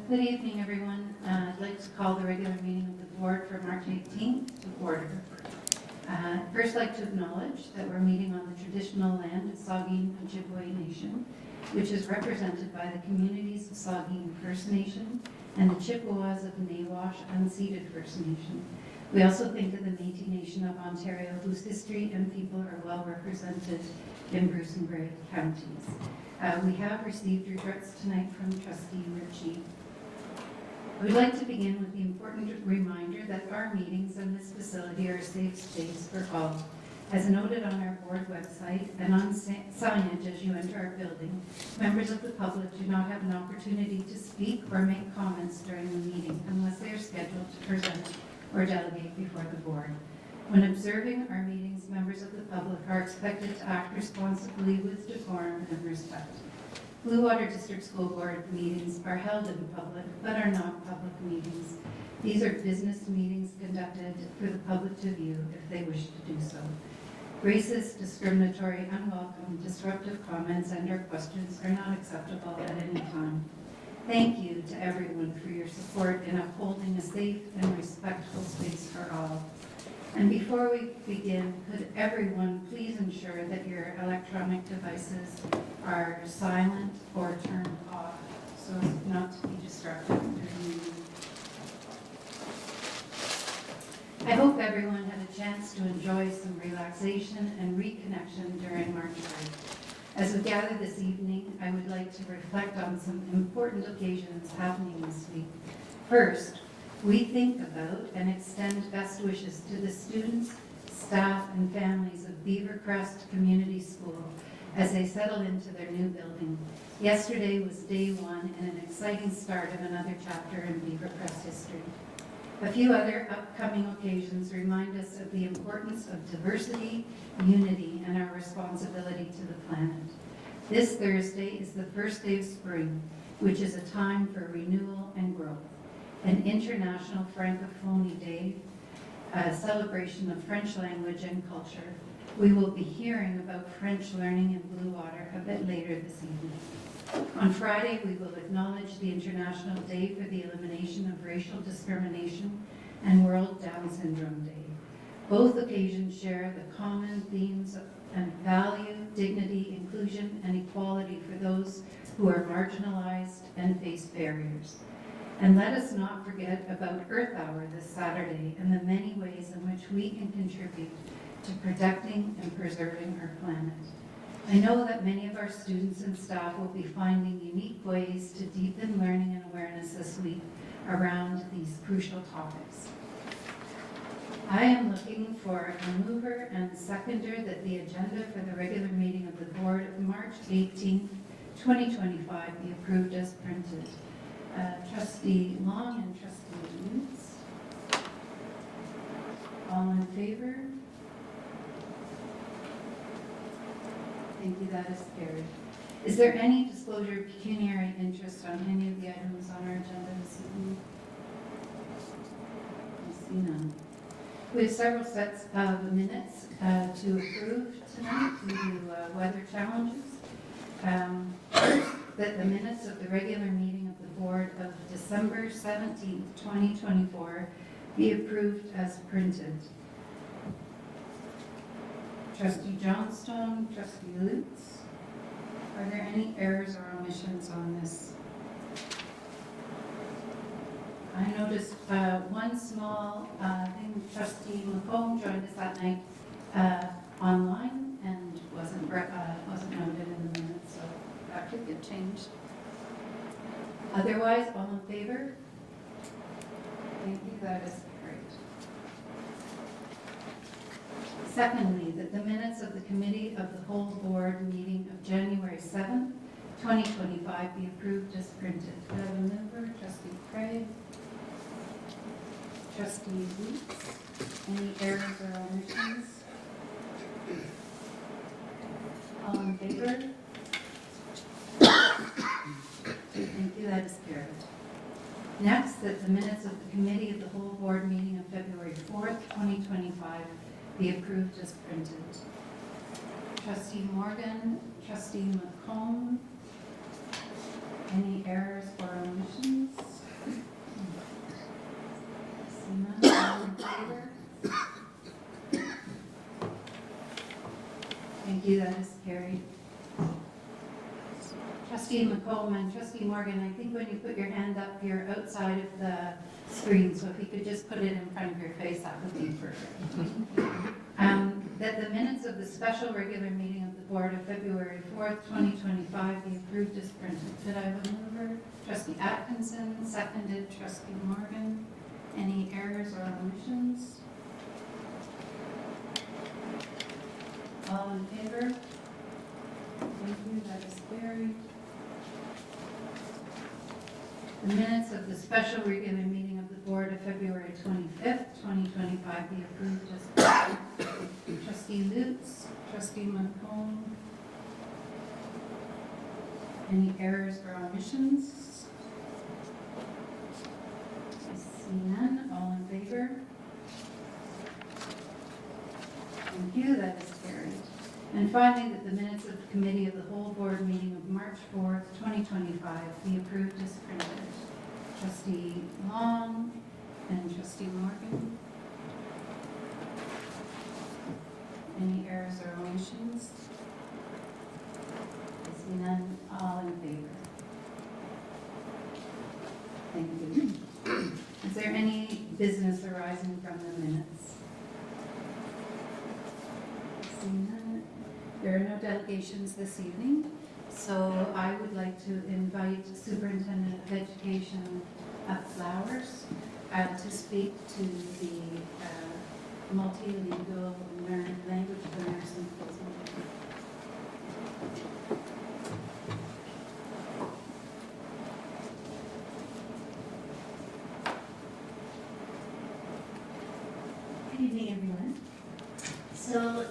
Good evening, everyone. I'd like to call the regular meeting of the board for March 18th to order. First, I'd like to acknowledge that we're meeting on the traditional land of Saugeen Ojibwe Nation, which is represented by the communities of Saugeen First Nation and the Chippewas of Nawash Unceded First Nation. We also think of the Métis Nation of Ontario, whose history and people are well represented in Bruce and Grey counties. We have received regrets tonight from Trustee Ritchie. I would like to begin with the important reminder that our meetings in this facility are a safe space for all. As noted on our board website and on signage as you enter our building, members of the public do not have an opportunity to speak or make comments during the meeting unless they are scheduled to present or delegate before the board. When observing our meetings, members of the public are expected to act responsibly with decorum and respect. Blue Water District School Board meetings are held in public, but are not public meetings. These are business meetings conducted for the public to view if they wish to do so. Racist, discriminatory, unwelcome, disruptive comments and/or questions are not acceptable at any time. Thank you to everyone for your support in upholding a safe and respectful space for all. And before we begin, could everyone please ensure that your electronic devices are silent or turned off so as not to be disruptive during the meeting. I hope everyone had a chance to enjoy some relaxation and reconnection during March break. As we gather this evening, I would like to reflect on some important occasions happening this week. First, we think about and extend best wishes to the students, staff, and families of Beavercrest Community School as they settle into their new building. Yesterday was day one and an exciting start of another chapter in Beavercrest history. A few other upcoming occasions remind us of the importance of diversity, unity, and our responsibility to the planet. This Thursday is the first day of spring, which is a time for renewal and growth. An International Francophonie Day, a celebration of French language and culture. We will be hearing about French learning in Blue Water a bit later this evening. On Friday, we will acknowledge the International Day for the Elimination of Racial Discrimination and World Down Syndrome Day. Both occasions share the common themes and value, dignity, inclusion, and equality for those who are marginalized and face barriers. And let us not forget about Earth Hour this Saturday and the many ways in which we can contribute to protecting and preserving our planet. I know that many of our students and staff will be finding unique ways to deepen learning and awareness this week around these crucial topics. I am looking for a mover and seconder that the agenda for the regular meeting of the board of March 18th, 2025 be approved as printed. Trustee Long and Trustee Lutz. All in favor? Thank you, that is carried. Is there any disclosure of pecuniary interest on any of the items on our agenda this evening? I see none. We have several sets of minutes to approve tonight. We do weather challenges. First, that the minutes of the regular meeting of the board of December 17th, 2024 be approved as printed. Trustee Johnstone, Trustee Lutz, are there any errors or omissions on this? I noticed one small thing. Trustee McComb joined us that night online and wasn't noted in the minutes, so that could get changed. Otherwise, all in favor? Thank you, that is great. Secondly, that the minutes of the Committee of the Whole Board meeting of January 7th, 2025 be approved as printed. Do I have a mover? Trustee Craig. Trustee Weeks. Any errors or omissions? All in favor? Thank you, that is carried. Next, that the minutes of the Committee of the Whole Board meeting of February 4th, 2025 be approved as printed. Trustee Morgan, Trustee McComb, any errors or omissions? Trustee McComb and Trustee Morgan, I think when you put your hand up, you're outside of the screen, so if you could just put it in front of your face, that would be perfect. That the minutes of the special regular meeting of the Board of February 4th, 2025 be approved as printed. Could I have a mover? Trustee Atkinson, seconded. Trustee Morgan. Any errors or omissions? All in favor? Thank you, that is carried. The minutes of the special regular meeting of the Board of February 25th, 2025 be approved as printed. Trustee Lutz, Trustee McComb. Any errors or omissions? I see none. All in favor? Thank you, that is carried. And finally, that the minutes of the Committee of the Whole Board meeting of March 4th, 2025 be approved as printed. Trustee Long and Trustee Morgan. Any errors or omissions? I see none. All in favor? Thank you. Is there any business arising from the minutes? I see none. There are no delegations this evening, so I would like to invite Superintendent of Education Flowers to speak to the multilingual language learners symposium. Good evening, everyone. So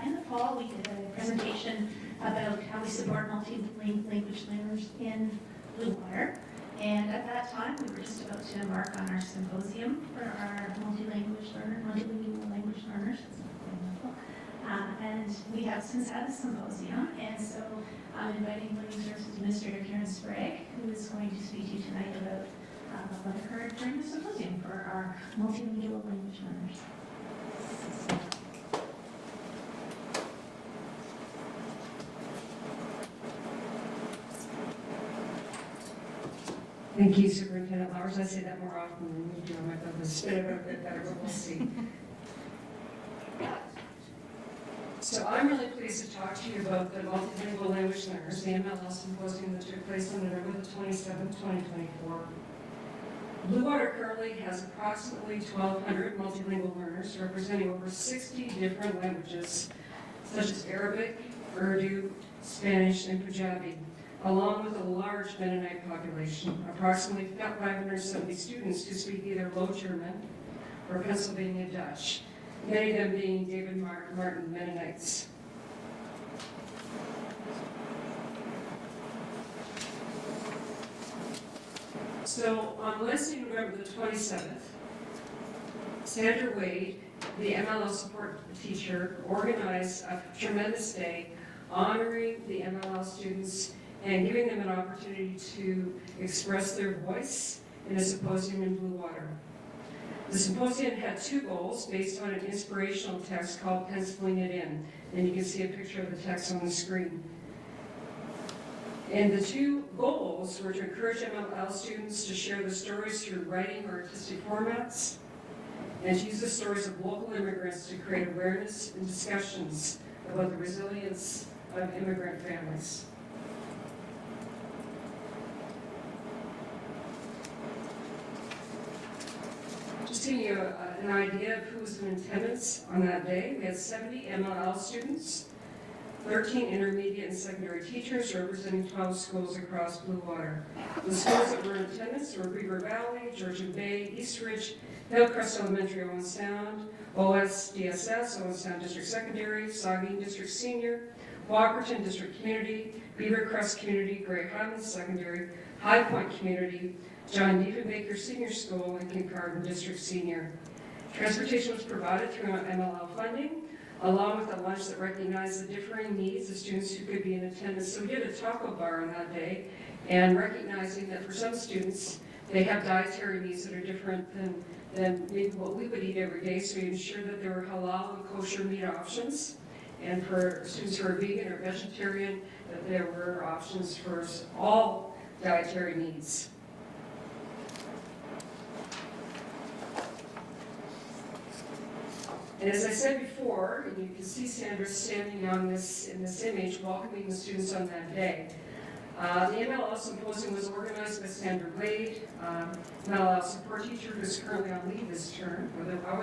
in the fall, we did a presentation about how we support multi-language learners in Blue Water. And at that time, we were just about to embark on our symposium for our multilingual language learners. And we have since had a symposium. And so I'm inviting Learning Services Administrator Karen Sprague, who is going to speak to you tonight about what occurred during the symposium for our multilingual language learners. Thank you, Superintendent Flowers. I say that more often than you do. I might be able to spit it a bit better, but we'll see. So I'm really pleased to talk to you about the multilingual language learners, the MLL symposium that took place on November the 27th, 2024. Blue Water currently has approximately 1,200 multilingual learners representing over 60 different languages, such as Arabic, Urdu, Spanish, and Punjabi, along with a large Mennonite population, approximately 570 students who speak either Low German or Pennsylvania Dutch, many of them being David Martin Mennonites. So on Wednesday, November the 27th, Sandra Wade, the MLL support teacher, organized a tremendous day honoring the MLL students and giving them an opportunity to express their voice in a symposium in Blue Water. The symposium had two goals based on an inspirational text called Penciling It In, and you can see a picture of the text on the screen. And the two goals were to encourage MLL students to share the stories through writing or artistic formats, and to use the stories of local immigrants to create awareness and discussions about the resilience of immigrant families. Just to give you an idea of who was in attendance on that day, we had 70 MLL students, 13 intermediate and secondary teachers representing 12 schools across Blue Water. The schools that were in attendance were Beaver Valley, Georgian Bay, East Ridge, Hillcrest Elementary, Owen Sound, OSDSS, Owen Sound District Secondary, Saugeen District Senior, Walkerton District Community, Beaver Crest Community, Grey Highlands Secondary, High Point Community, John Diefenbaker Senior School, and Kincardine District Senior. Transportation was provided through MLL funding, along with a lunch that recognized the differing needs of students who could be in attendance. So we did a taco bar on that day, and recognizing that for some students, they have dietary needs that are different than maybe what we would eat every day, so we ensured that there were halal and kosher meat options, and for students who are vegan or vegetarian, that there were options for all dietary needs. And as I said before, and you can see Sandra standing in this image, welcoming the students on that day. The MLL Symposium was organized by Sandra Wade, MLL support teacher who's currently on leave this term,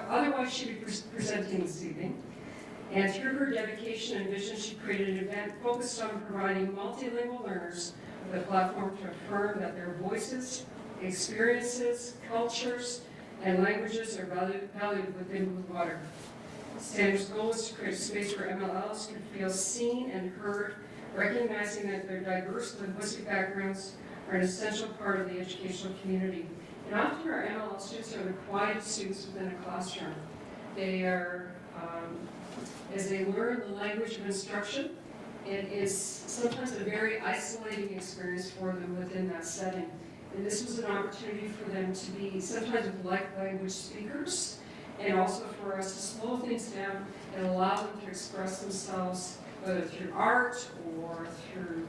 otherwise she'd be presenting this evening. And through her dedication and vision, she created an event focused on providing multilingual learners with a platform to affirm that their voices, experiences, cultures, and languages are valued within Blue Water. Sandra's goal is to create a space where MLLs can feel seen and heard, recognizing that their diverse linguistic backgrounds are an essential part of the educational community. And often our MLL students are the quiet students within a classroom. They are, as they learn the language of instruction, it is sometimes a very isolating experience for them within that setting. And this was an opportunity for them to be sometimes like language speakers, and also for us to slow things down and allow them to express themselves, whether through art or through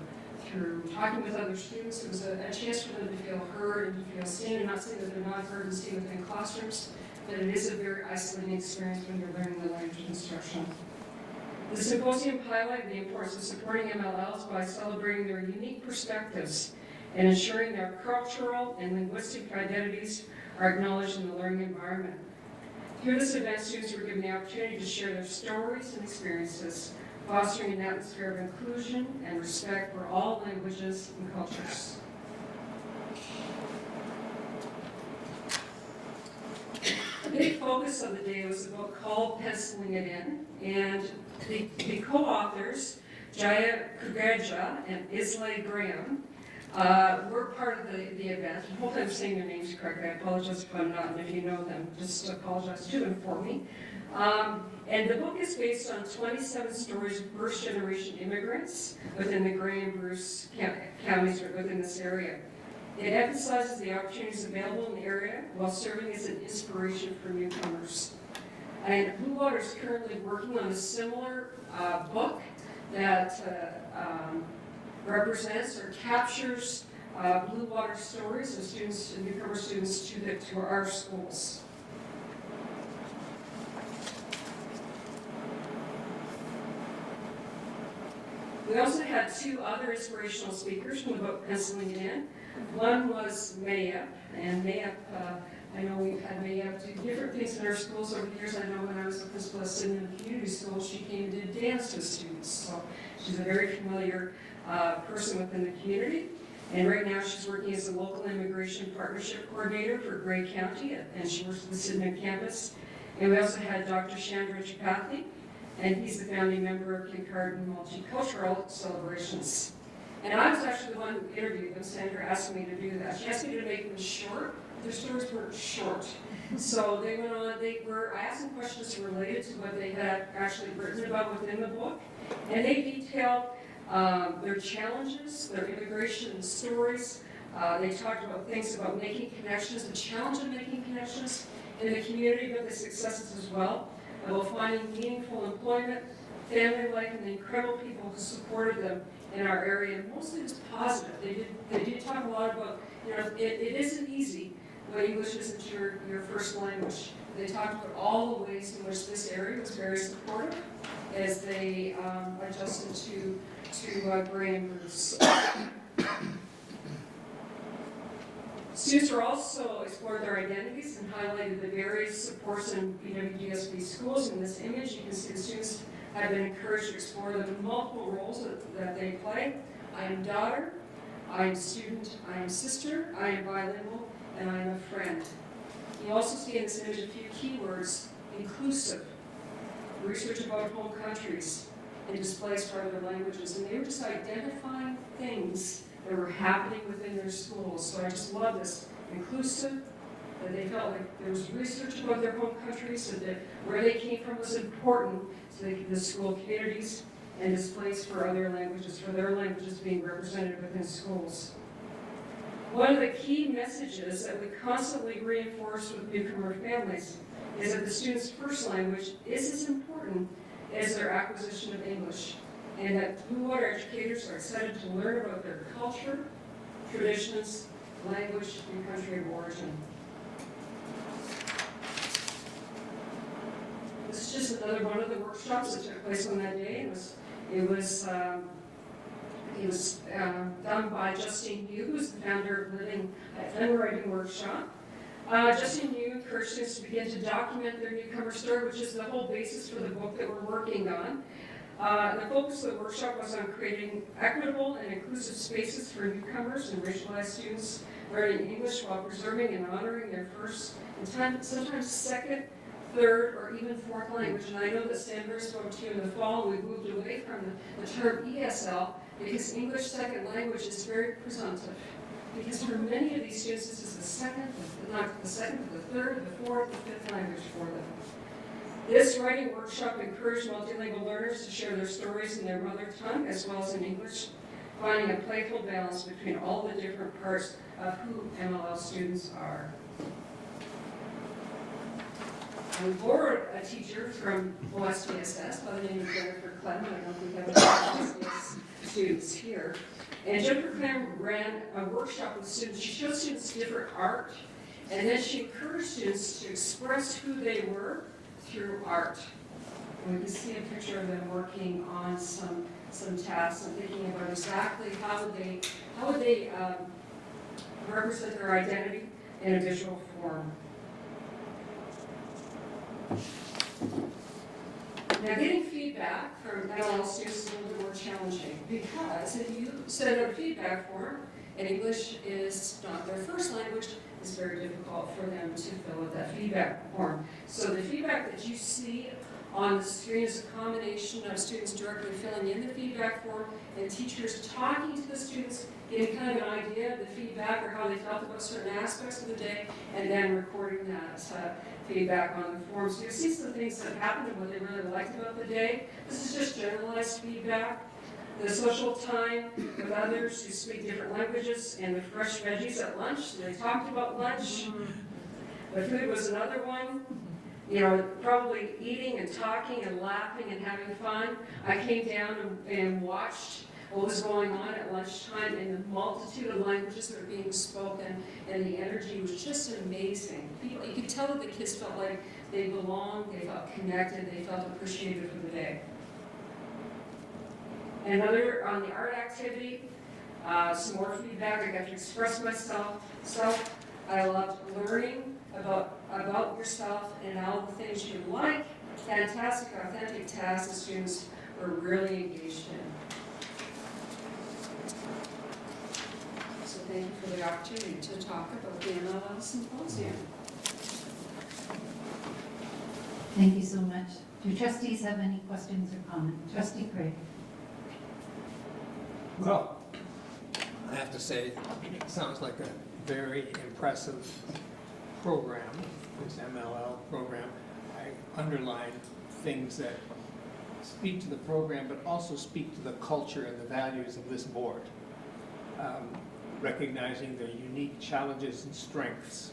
talking with other students. It was a chance for them to feel heard and to feel seen. I'm not saying that they're not heard and seen within classrooms, but it is a very isolating experience when you're learning the language of instruction. The symposium highlighted the importance of supporting MLLs by celebrating their unique perspectives and ensuring their cultural and linguistic identities are acknowledged in the learning environment. Through this event, students were given the opportunity to share their stories and experiences, fostering an atmosphere of inclusion and respect for all languages and cultures. A big focus of the day was about called Penciling It In, and the co-authors, Jaya Kugaja and Islay Graham, were part of the event. I hope I'm saying their names correctly. I apologize if I'm not, and if you know them, just apologize to them for me. And the book is based on 27 stories of first-generation immigrants within the Grey and Bruce counties within this area. It emphasizes the opportunities available in the area while serving as an inspiration for newcomers. And Blue Water is currently working on a similar book that represents or captures Blue Water stories of students and newcomer students to our schools. We also had two other inspirational speakers from the book Penciling It In. One was Mayep, and Mayep, I know we've had Mayep do different things in our schools over the years. I know when I was a principal at Sydenham Community School, she came and did dance with students. So she's a very familiar person within the community. And right now she's working as a local immigration partnership coordinator for Grey County, and she works at the Sydenham campus. And we also had Dr. Chandra Chapathi, and he's the founding member of Kincardine Multicultural Celebrations. And I was actually the one who interviewed them. Sandra asked me to do that. She asked me to make them short. Their stories weren't short. So they went on, I asked them questions related to what they had actually written about within the book. And they detailed their challenges, their immigration stories. They talked about things about making connections, the challenge of making connections in the community, but the successes as well. About finding meaningful employment, family life, and the incredible people who supported them in our area. And mostly it was positive. They did talk a lot about, it isn't easy when English isn't your first language. They talked about all the ways in which this area was very supportive as they adjusted to Grey and Bruce. Students are also explored their identities and highlighted the various supports in BWDSB schools. In this image, you can see the students have been encouraged to explore the multiple roles that they play. I am daughter, I am student, I am sister, I am bilingual, and I am a friend. You also see in this image a few keywords: inclusive, research about home countries, and displaced for other languages. And they were just identifying things that were happening within their schools. So I just love this. Inclusive, that they felt like there was research about their home countries, so that where they came from was important to the school communities, and displaced for other languages, for their languages being represented within schools. One of the key messages that we constantly reinforce with newcomer families is that the student's first language is as important as their acquisition of English, and that Blue Water educators are excited to learn about their culture, traditions, language, and country of origin. This is just another one of the workshops that took place on that day. It was done by Justine Yu, who's the founder of Living at Fun Writing Workshop. Justine Yu encouraged students to begin to document their newcomer story, which is the whole basis for the book that we're working on. The focus of the workshop was on creating equitable and inclusive spaces for newcomers and racialized students learning English while preserving and honoring their first and sometimes second, third, or even fourth language. And I know that Stanbury spoke to you in the fall. We moved away from the term ESL because English second language is very presumptive. Because for many of these students, this is the second, not the second, but the third, the fourth, the fifth language for them. This writing workshop encouraged multilingual learners to share their stories in their mother tongue as well as in English, finding a playful balance between all the different parts of who MLL students are. We borrowed a teacher from OSBSS by the name of Jennifer Clem. I don't know if we have any OSBSS students here. And Jennifer Clem ran a workshop with students. She showed students different art, and then she encouraged students to express who they were through art. And we can see a picture of them working on some tasks and thinking about exactly how would they represent their identity in a visual form. Now, getting feedback from MLL students is a little bit more challenging because if you send out a feedback form and English is not their first language, it's very difficult for them to fill out that feedback form. So the feedback that you see on the screen is a combination of students directly filling in the feedback form and teachers talking to the students, getting kind of an idea of the feedback or how they felt about certain aspects of the day, and then recording that feedback on the form. So you see some things that happened and what they really liked about the day. This is just generalized feedback. The social time with others who speak different languages and the fresh veggies at lunch. They talked about lunch. The food was another one. You know, probably eating and talking and laughing and having fun. I came down and watched what was going on at lunchtime in the multitude of languages that were being spoken, and the energy was just amazing. You could tell that the kids felt like they belonged, they felt connected, they felt appreciated for the day. Another on the art activity, some more feedback. I got to express myself. I loved learning about yourself and all the things you like. Fantastic, authentic tasks the students were really engaged in. So thank you for the opportunity to talk about the MLL Symposium. Thank you so much. Do trustees have any questions or comments? Trustee Craig. Well, I have to say, it sounds like a very impressive program, this MLL program. I underline things that speak to the program, but also speak to the culture and the values of this board. Recognizing their unique challenges and strengths,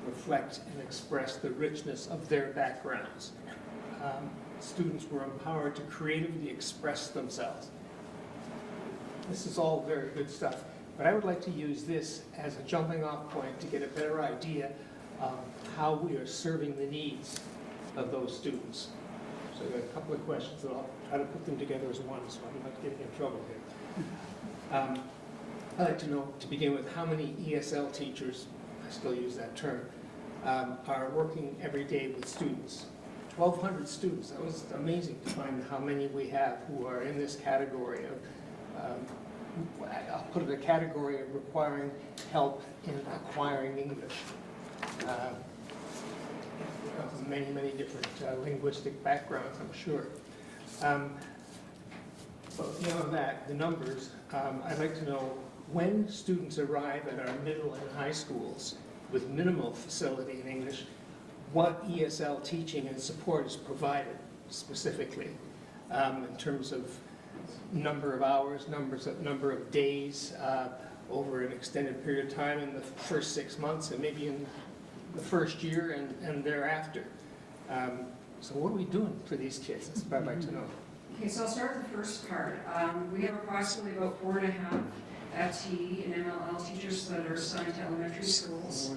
reflect and express the richness of their backgrounds. Students were empowered to creatively express themselves. This is all very good stuff, but I would like to use this as a jumping off point to get a better idea of how we are serving the needs of those students. So I've got a couple of questions that I'll try to put them together as one, so I'm not getting in trouble here. I'd like to know, to begin with, how many ESL teachers, I still use that term, are working every day with students. 1,200 students. That was amazing to find how many we have who are in this category of I'll put it a category of requiring help in acquiring English. Many, many different linguistic backgrounds, I'm sure. But beyond that, the numbers, I'd like to know when students arrive at our middle and high schools with minimal facility in English, what ESL teaching and support is provided specifically in terms of number of hours, number of days over an extended period of time in the first 6 months and maybe in the first year and thereafter. So what are we doing for these kids? That's what I'd like to know. Okay, so I'll start with the first part. We have approximately about 4.5 FTE and MLL teachers that are assigned to elementary schools.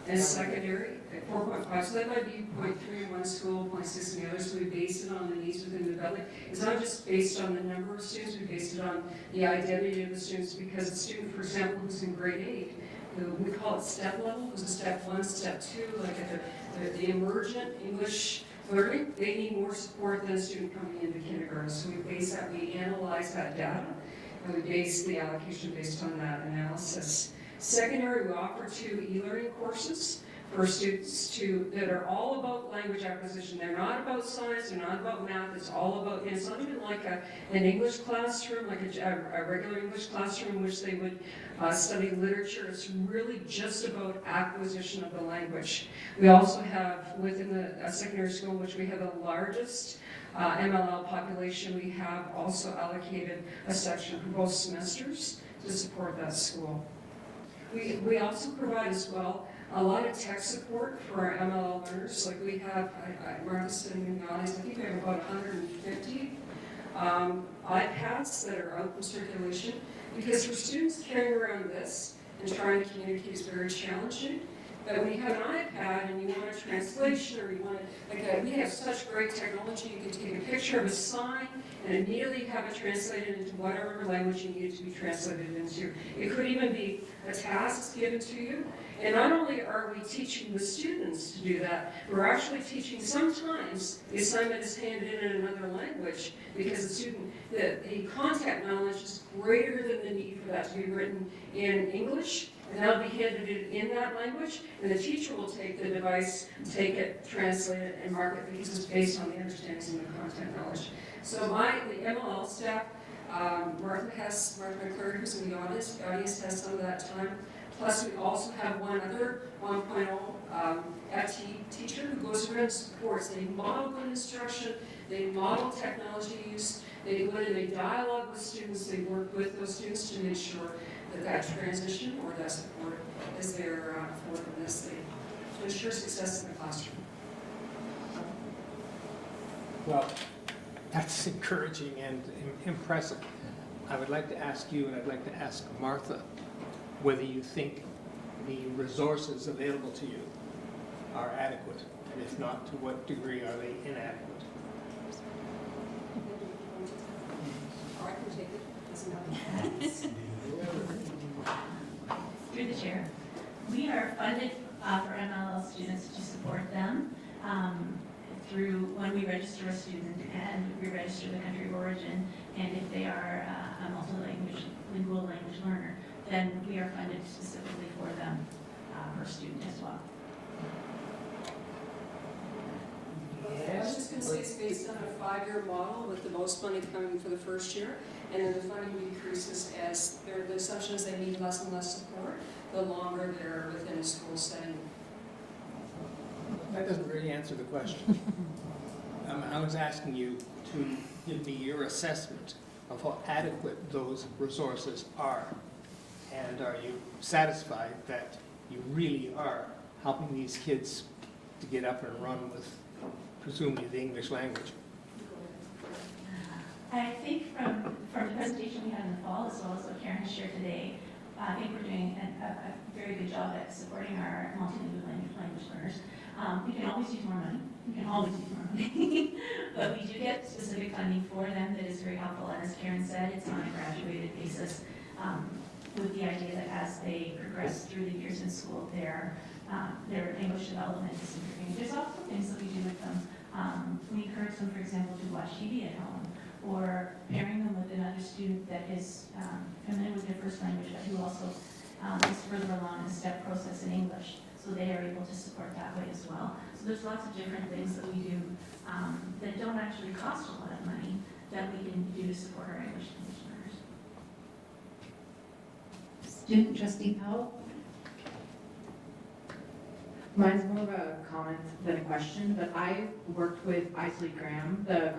And secondary, at 4.5, so that might be 0.3 in one school, 0.6 in the other, so we base it on the needs within the building. It's not just based on the number of students, we based it on the identity of the students, because a student, for example, who's in grade 8, we call it step level, who's a step 1, step 2, like at the emergent English learning, they need more support than a student coming into kindergarten. So we analyze that data, and we base the allocation based on that analysis. Secondary, we offer 2 e-learning courses for students that are all about language acquisition. They're not about science, they're not about math, it's all about, and it's not even like an English classroom, like a regular English classroom in which they would study literature. It's really just about acquisition of the language. We also have, within the secondary school, which we have the largest MLL population, we have also allocated a section for both semesters to support that school. We also provide as well a lot of tech support for our MLL learners. Like we have, Martha's sitting in the audience, I think we have about 150 iPads that are out in circulation, because for students carrying around this and trying to communicate is very challenging. But when you have an iPad and you want a translation, or you want to, we have such great technology, you can take a picture of a sign and immediately have it translated into whatever language you need it to be translated into. It could even be a task given to you. And not only are we teaching the students to do that, we're actually teaching, sometimes the assignment is handed in another language, because the student, the content knowledge is greater than the need for that to be written in English. And that'll be handed in that language, and the teacher will take the device, take it, translate it, and mark it, because it's based on the understanding and the content knowledge. So the MLL staff, Martha McClure, who's in the audience has some of that time. Plus, we also have one other 1.0 FT teacher who goes around and supports. They model good instruction, they model technology use, they go in and they dialogue with students, they work with those students to make sure that transition or that support is there for them as they ensure success in the classroom. Well, that's encouraging and impressive. I would like to ask you, and I'd like to ask Martha, whether you think the resources available to you are adequate, and if not, to what degree are they inadequate? Or I can take it. Doesn't matter. Through the chair, we are funded for MLL students to support them through when we register a student and we register the country of origin, and if they are a multilingual language learner, then we are funded specifically for them per student as well. I was just going to say it's based on a 5-year model with the most money coming for the first year, and then the funding decreases as the assumption is they need less and less support the longer they're within a school setting. That doesn't really answer the question. I was asking you to give me your assessment of how adequate those resources are. And are you satisfied that you really are helping these kids to get up and run with, presumably, the English language? I think from the presentation we had in the fall, as well as what Karen has shared today, I think we're doing a very good job at supporting our multilingual language learners. We can always use more money. We can always use more money. But we do get specific funding for them that is very helpful. And as Karen said, it's on a graduated basis, with the idea that as they progress through the years in school, their English development is improving. There's also things that we do with them. We encourage them, for example, to watch TV at home, or pairing them with another student that is familiar with their first language, but who also is further along in the step process in English. So they are able to support that way as well. So there's lots of different things that we do that don't actually cost a lot of money that we can do to support our English language learners. Student trustee Powell? Mine's more of a comment than a question, but I worked with Isley Graham, the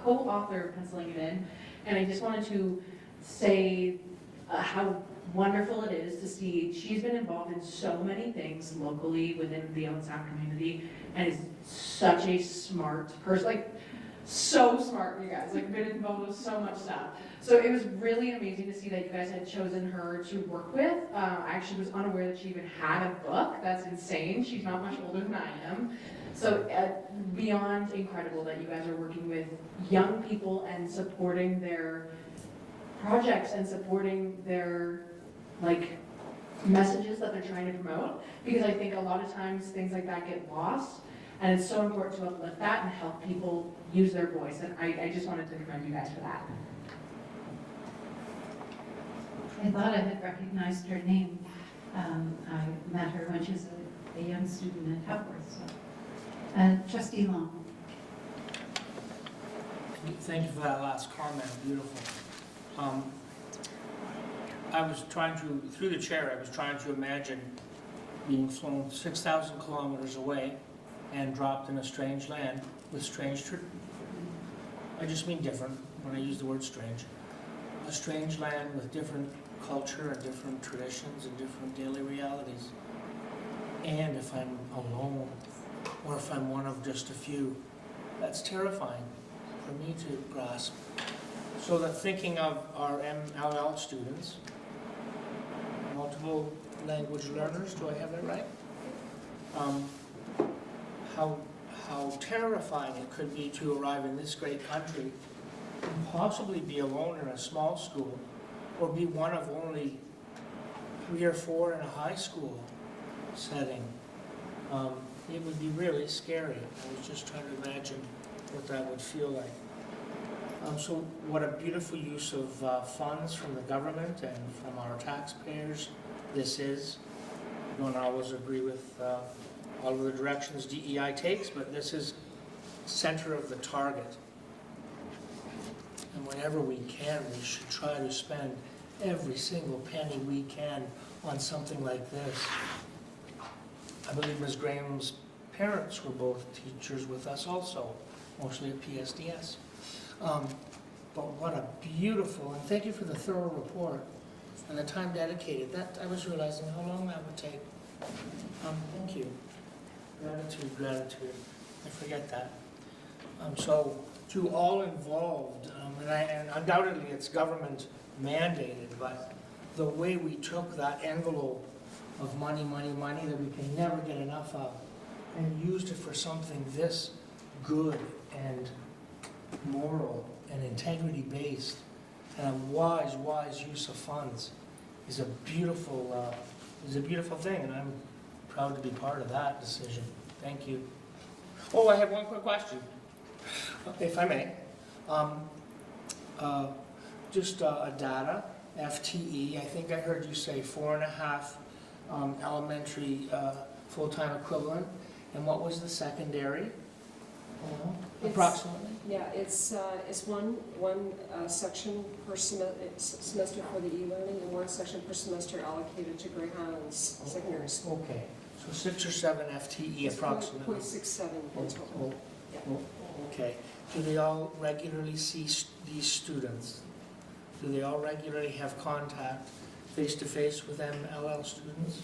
co-author of Penciling It In, and I just wanted to say how wonderful it is to see, she's been involved in so many things locally within the LSAP community, and is such a smart person, like, so smart, you guys, like, been involved with so much stuff. So it was really amazing to see that you guys had chosen her to work with. I actually was unaware that she even had a book. That's insane. She's not much older than I am. So beyond incredible that you guys are working with young people and supporting their projects and supporting their like messages that they're trying to promote. Because I think a lot of times things like that get lost. And it's so important to uplift that and help people use their voice. And I just wanted to commend you guys for that. I thought I had recognized her name. I met her when she was a young student at Hepworth. So. Trustee Long. Thank you for that last comment, beautiful. I was trying to, through the chair, I was trying to imagine being flown 6,000 kilometers away and dropped in a strange land with strange, I just mean different when I use the word strange. A strange land with different culture and different traditions and different daily realities. And if I'm alone, or if I'm one of just a few, that's terrifying for me to grasp. So that thinking of our MLL students, multiple language learners, do I have that right? How terrifying it could be to arrive in this great country and possibly be alone in a small school, or be one of only 3 or 4 in a high school setting. It would be really scary. I was just trying to imagine what that would feel like. So what a beautiful use of funds from the government and from our taxpayers this is. I don't always agree with all of the directions DEI takes, but this is center of the target. And whenever we can, we should try to spend every single penny we can on something like this. I believe Ms. Graham's parents were both teachers with us also, mostly at PSDS. But what a beautiful, and thank you for the thorough report and the time dedicated. That I was realizing how long that would take. Thank you. Gratitude, gratitude. I forget that. So to all involved, and undoubtedly it's government mandated, but the way we took that envelope of money that we can never get enough of and used it for something this good and moral and integrity-based and a wise use of funds is a beautiful thing, and I'm proud to be part of that decision. Thank you. Oh, I have one quick question, if I may. Just a data, FTE, I think I heard you say 4.5 elementary full-time equivalent, and what was the secondary? Approximately? Yeah, it's one section per semester for the e-learning and one section per semester allocated to Greyhound's secondary school. Okay, so 6 or 7 FTE approximately. 0.67 in total. Okay. Do they all regularly see these students? Do they all regularly have contact face-to-face with MLL students?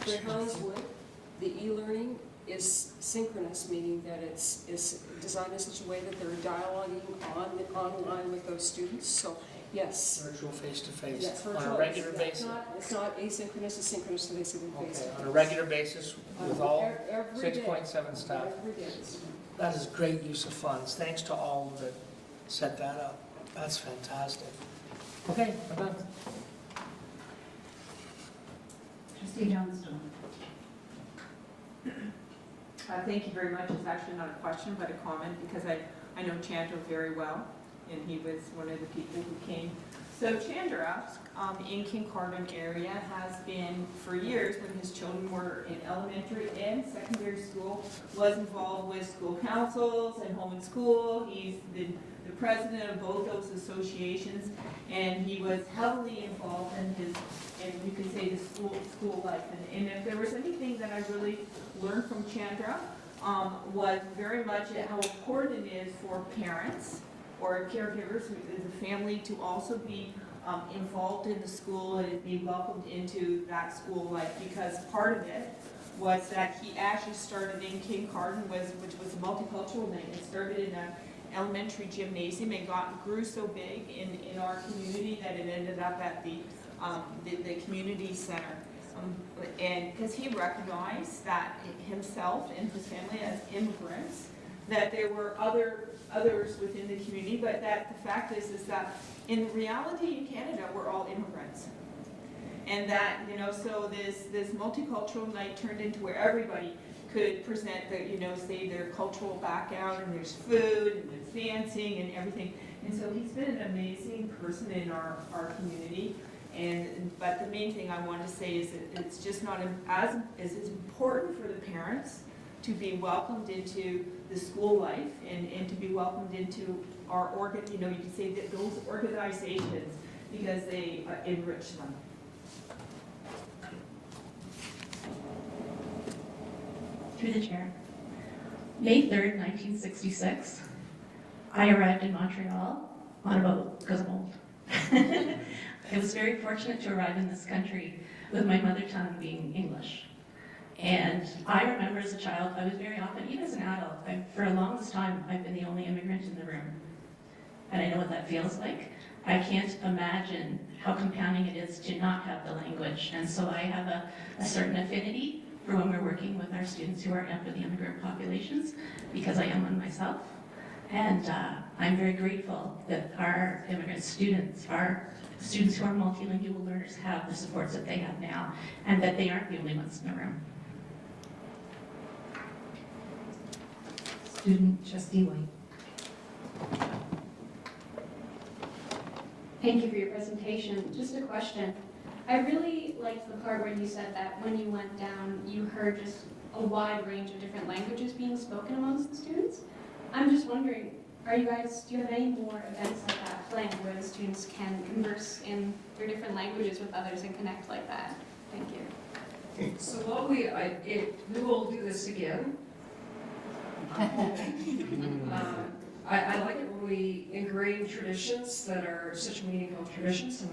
Greyhound's would. The e-learning is synchronous, meaning that it's designed in such a way that they're dialoguing online with those students. So yes. Virtual face-to-face, Yes, on virtual. a regular basis? It's not asynchronous, it's synchronous, so they see them face to Okay, face. on a regular basis with all Every day. 6.7 staff? Every day. That is great use of funds. Thanks to all that set that up. That's fantastic. Okay, I'm done. Trustee Johnstone. Thank you very much. It's actually not a question, but a comment, because I know Chandra very well, and he was one of the people who came. So Chandra, in Kincardine area, has been for years, when his children were in elementary and secondary school, was involved with school councils and home and school. He's been the president of both those associations, and he was heavily involved in his, and you can say, the school life. And if there was anything that I really learned from Chandra, was very much how important it is for parents or caregivers in the family to also be involved in the school and be welcomed into that school life, because part of it was that he actually started in Kincardine, which was a multicultural night. It started in an elementary gymnasium and grew so big in our community that it ended up at the community center. And because he recognized that himself and his family as immigrants, that there were others within the community, but that the fact is that in reality in Canada, we're all immigrants. And that, so this multicultural night turned into where everybody could present their, say their cultural background, and there's food, and there's dancing and everything. And so he's been an amazing person in our community. But the main thing I want to say is that it's just not as important for the parents to be welcomed into the school life and to be welcomed into our you could say that those organizations, because they enrich them. Through the chair. May 3rd, 1966, I arrived in Montreal on a boat because I'm old. I was very fortunate to arrive in this country with my mother tongue being English. And I remember as a child, I was very often, even as an adult, for the longest time, I've been the only immigrant in the room. And I know what that feels like. I can't imagine how compounding it is to not have the language. And so I have a certain affinity for when we're working with our students who are for the immigrant populations, because I am one myself. And I'm very grateful that our immigrant students, our students who are multilingual learners, have the supports that they have now, and that they aren't the only ones in the room. Student Trustee White. Thank you for your presentation. Just a question. I really liked the part where you said that when you went down, you heard just a wide range of different languages being spoken amongst the students. I'm just wondering, do you have any more events like that planned where the students can converse in their different languages with others and connect like that? Thank you. So what we will do this again. I like it when we ingrain traditions that are such meaningful traditions, and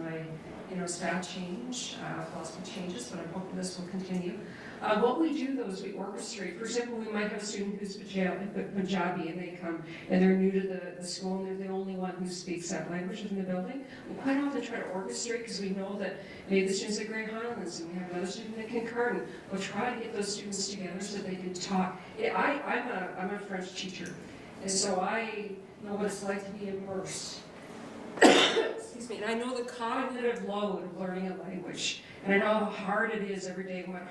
staff change, philosophy changes, but I'm hoping this will continue. What we do though is we orchestrate. For example, we might have a student who's Punjabi and they come and they're new to the school and they're the only one who speaks that language within the building. We quite often try to orchestrate because we know that maybe the students at Grey Highlands and we have another student at Kincardine. We'll try to get those students together so they can talk. I'm a French teacher, and so I know what it's like to be immersed. Excuse me, and I know the cognitive load of learning a language, and I know how hard it is every day, what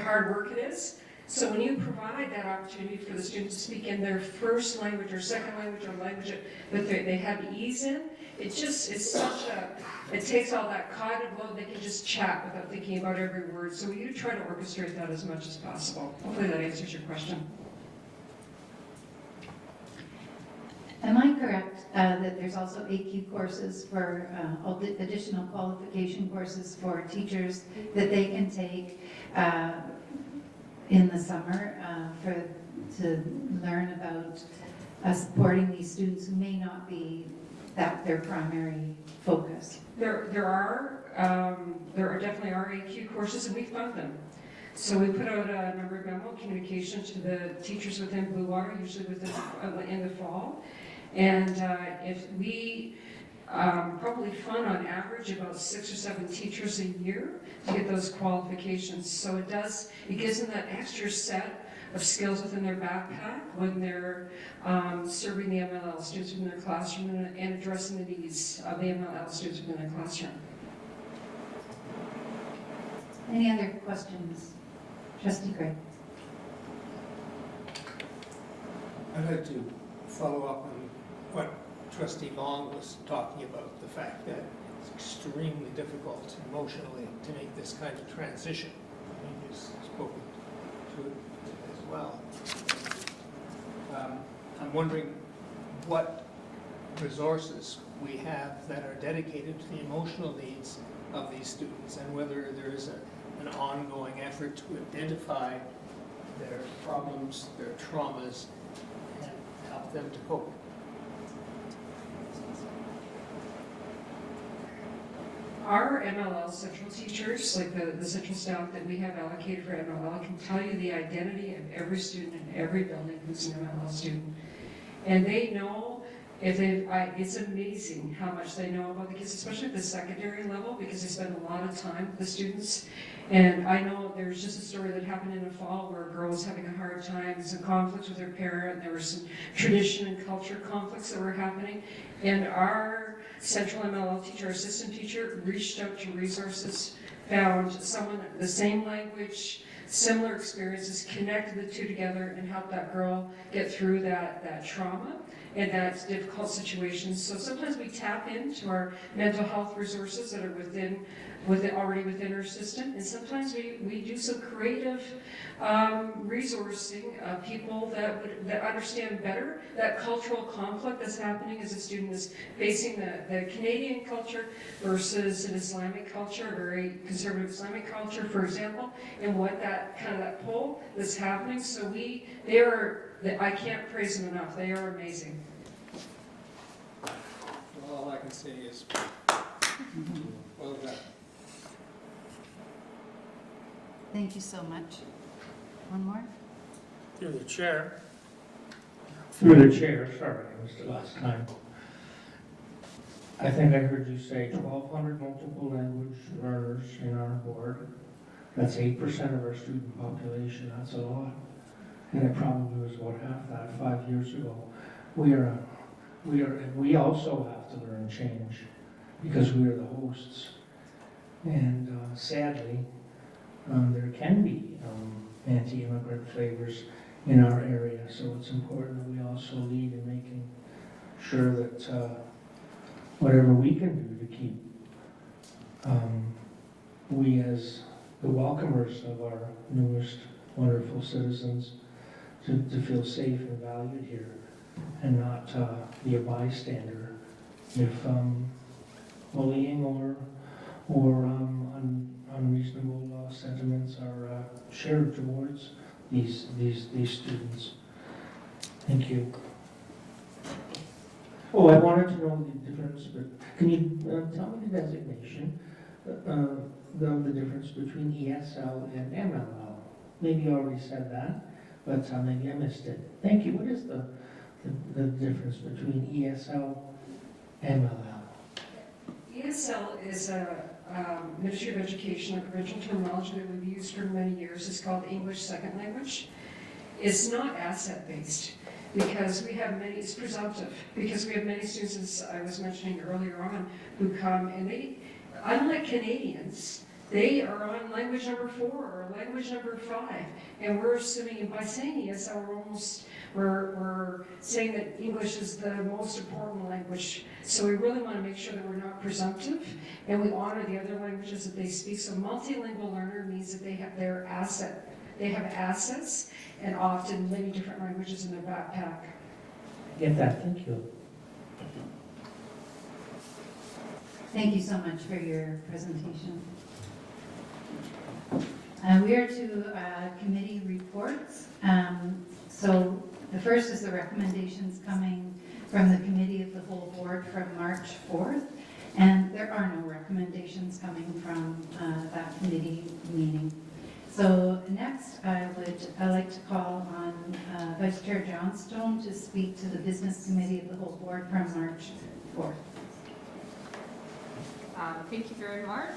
hard work it is. So when you provide that opportunity for the students to speak in their first language or second language or language that they have ease in, it takes all that cognitive load. They can just chat without thinking about every word. So we do try to orchestrate that as much as possible. Hopefully that answers your question. Am I correct that there's also AQ courses for additional qualification courses for teachers that they can take in the summer to learn about supporting these students who may not be their primary focus? There definitely are AQ courses, and we fund them. So we put out a number of memo communication to the teachers within Blue Water, usually in the fall. And if we probably fund on average about 6 or 7 teachers a year to get those qualifications. So it gives them that extra set of skills within their backpack when they're serving the MLL students within their classroom and addressing the needs of the MLL students within their classroom. Any other questions? Trustee Gray. I'd like to follow up on what Trustee Long was talking about, the fact that it's extremely difficult emotionally to make this kind of transition. You just spoke to it as well. I'm wondering what resources we have that are dedicated to the emotional needs of these students, and whether there is an ongoing effort to identify their problems, their traumas, and help them to cope. Our MLL central teachers, like the central staff that we have allocated for MLL, can tell you the identity of every student in every building who's an MLL student. And they know if it's amazing how much they know about the kids, especially at the secondary level, because they spend a lot of time with the students. And I know there's just a story that happened in the fall where a girl was having a hard time, some conflicts with her parent, there were some tradition and culture conflicts that were happening. And our central MLL teacher, our assistant teacher, reached out to resources, found someone, the same language, similar experiences, connected the two together and helped that girl get through that trauma and that difficult situation. So sometimes we tap into our mental health resources that are already within our system, and sometimes we do some creative resourcing of people that understand better that cultural conflict that's happening as a student is facing the Canadian culture versus an Islamic culture, a very conservative Islamic culture, for example, and what that pull that's happening. So I can't praise them enough. They are amazing. Well, all I can say is, well done. Thank you so much. One more? Through the chair. Through the chair, sorry, it was the last time. I think I heard you say 1,200 multiple language learners in our board. That's 8% of our student population, that's a lot. And it probably was about half that 5 years ago. We also have to learn change because we are the hosts. And sadly, there can be anti-immigrant flavors in our area, so it's important that we also lead in making sure that whatever we can do to keep we as the welcomers of our newest wonderful citizens to feel safe and valued here and not be a bystander if bullying or unreasonable sentiments are shared towards these students. Thank you. Oh, I wanted to know the difference, but can you tell me the designation the difference between ESL and MLL? Maybe you already said that, but maybe I missed it. Thank you. What is the difference between ESL and MLL? ESL is a Ministry of Education, a provincial terminology that we've used for many years. It's called English Second Language. It's not asset-based because we have many, it's presumptive, because we have many students, as I was mentioning earlier on, who come and they, unlike Canadians, they are on language number 4 or language number 5, and we're assuming, and by saying ESL, we're saying that English is the most important language. So we really want to make sure that we're not presumptive, and we honor the other languages that they speak. So multilingual learner means that they have their asset. They have assets, and often many different languages in their backpack. I get that. Thank you. Thank you so much for your presentation. We are to committee reports. So the first is the recommendations coming from the Committee of the Whole Board from March 4th. And there are no recommendations coming from that committee meeting. So next, I'd like to call on Vice Chair Johnstone to speak to the Business Committee of the Whole Board from March 4th. Thank you very much.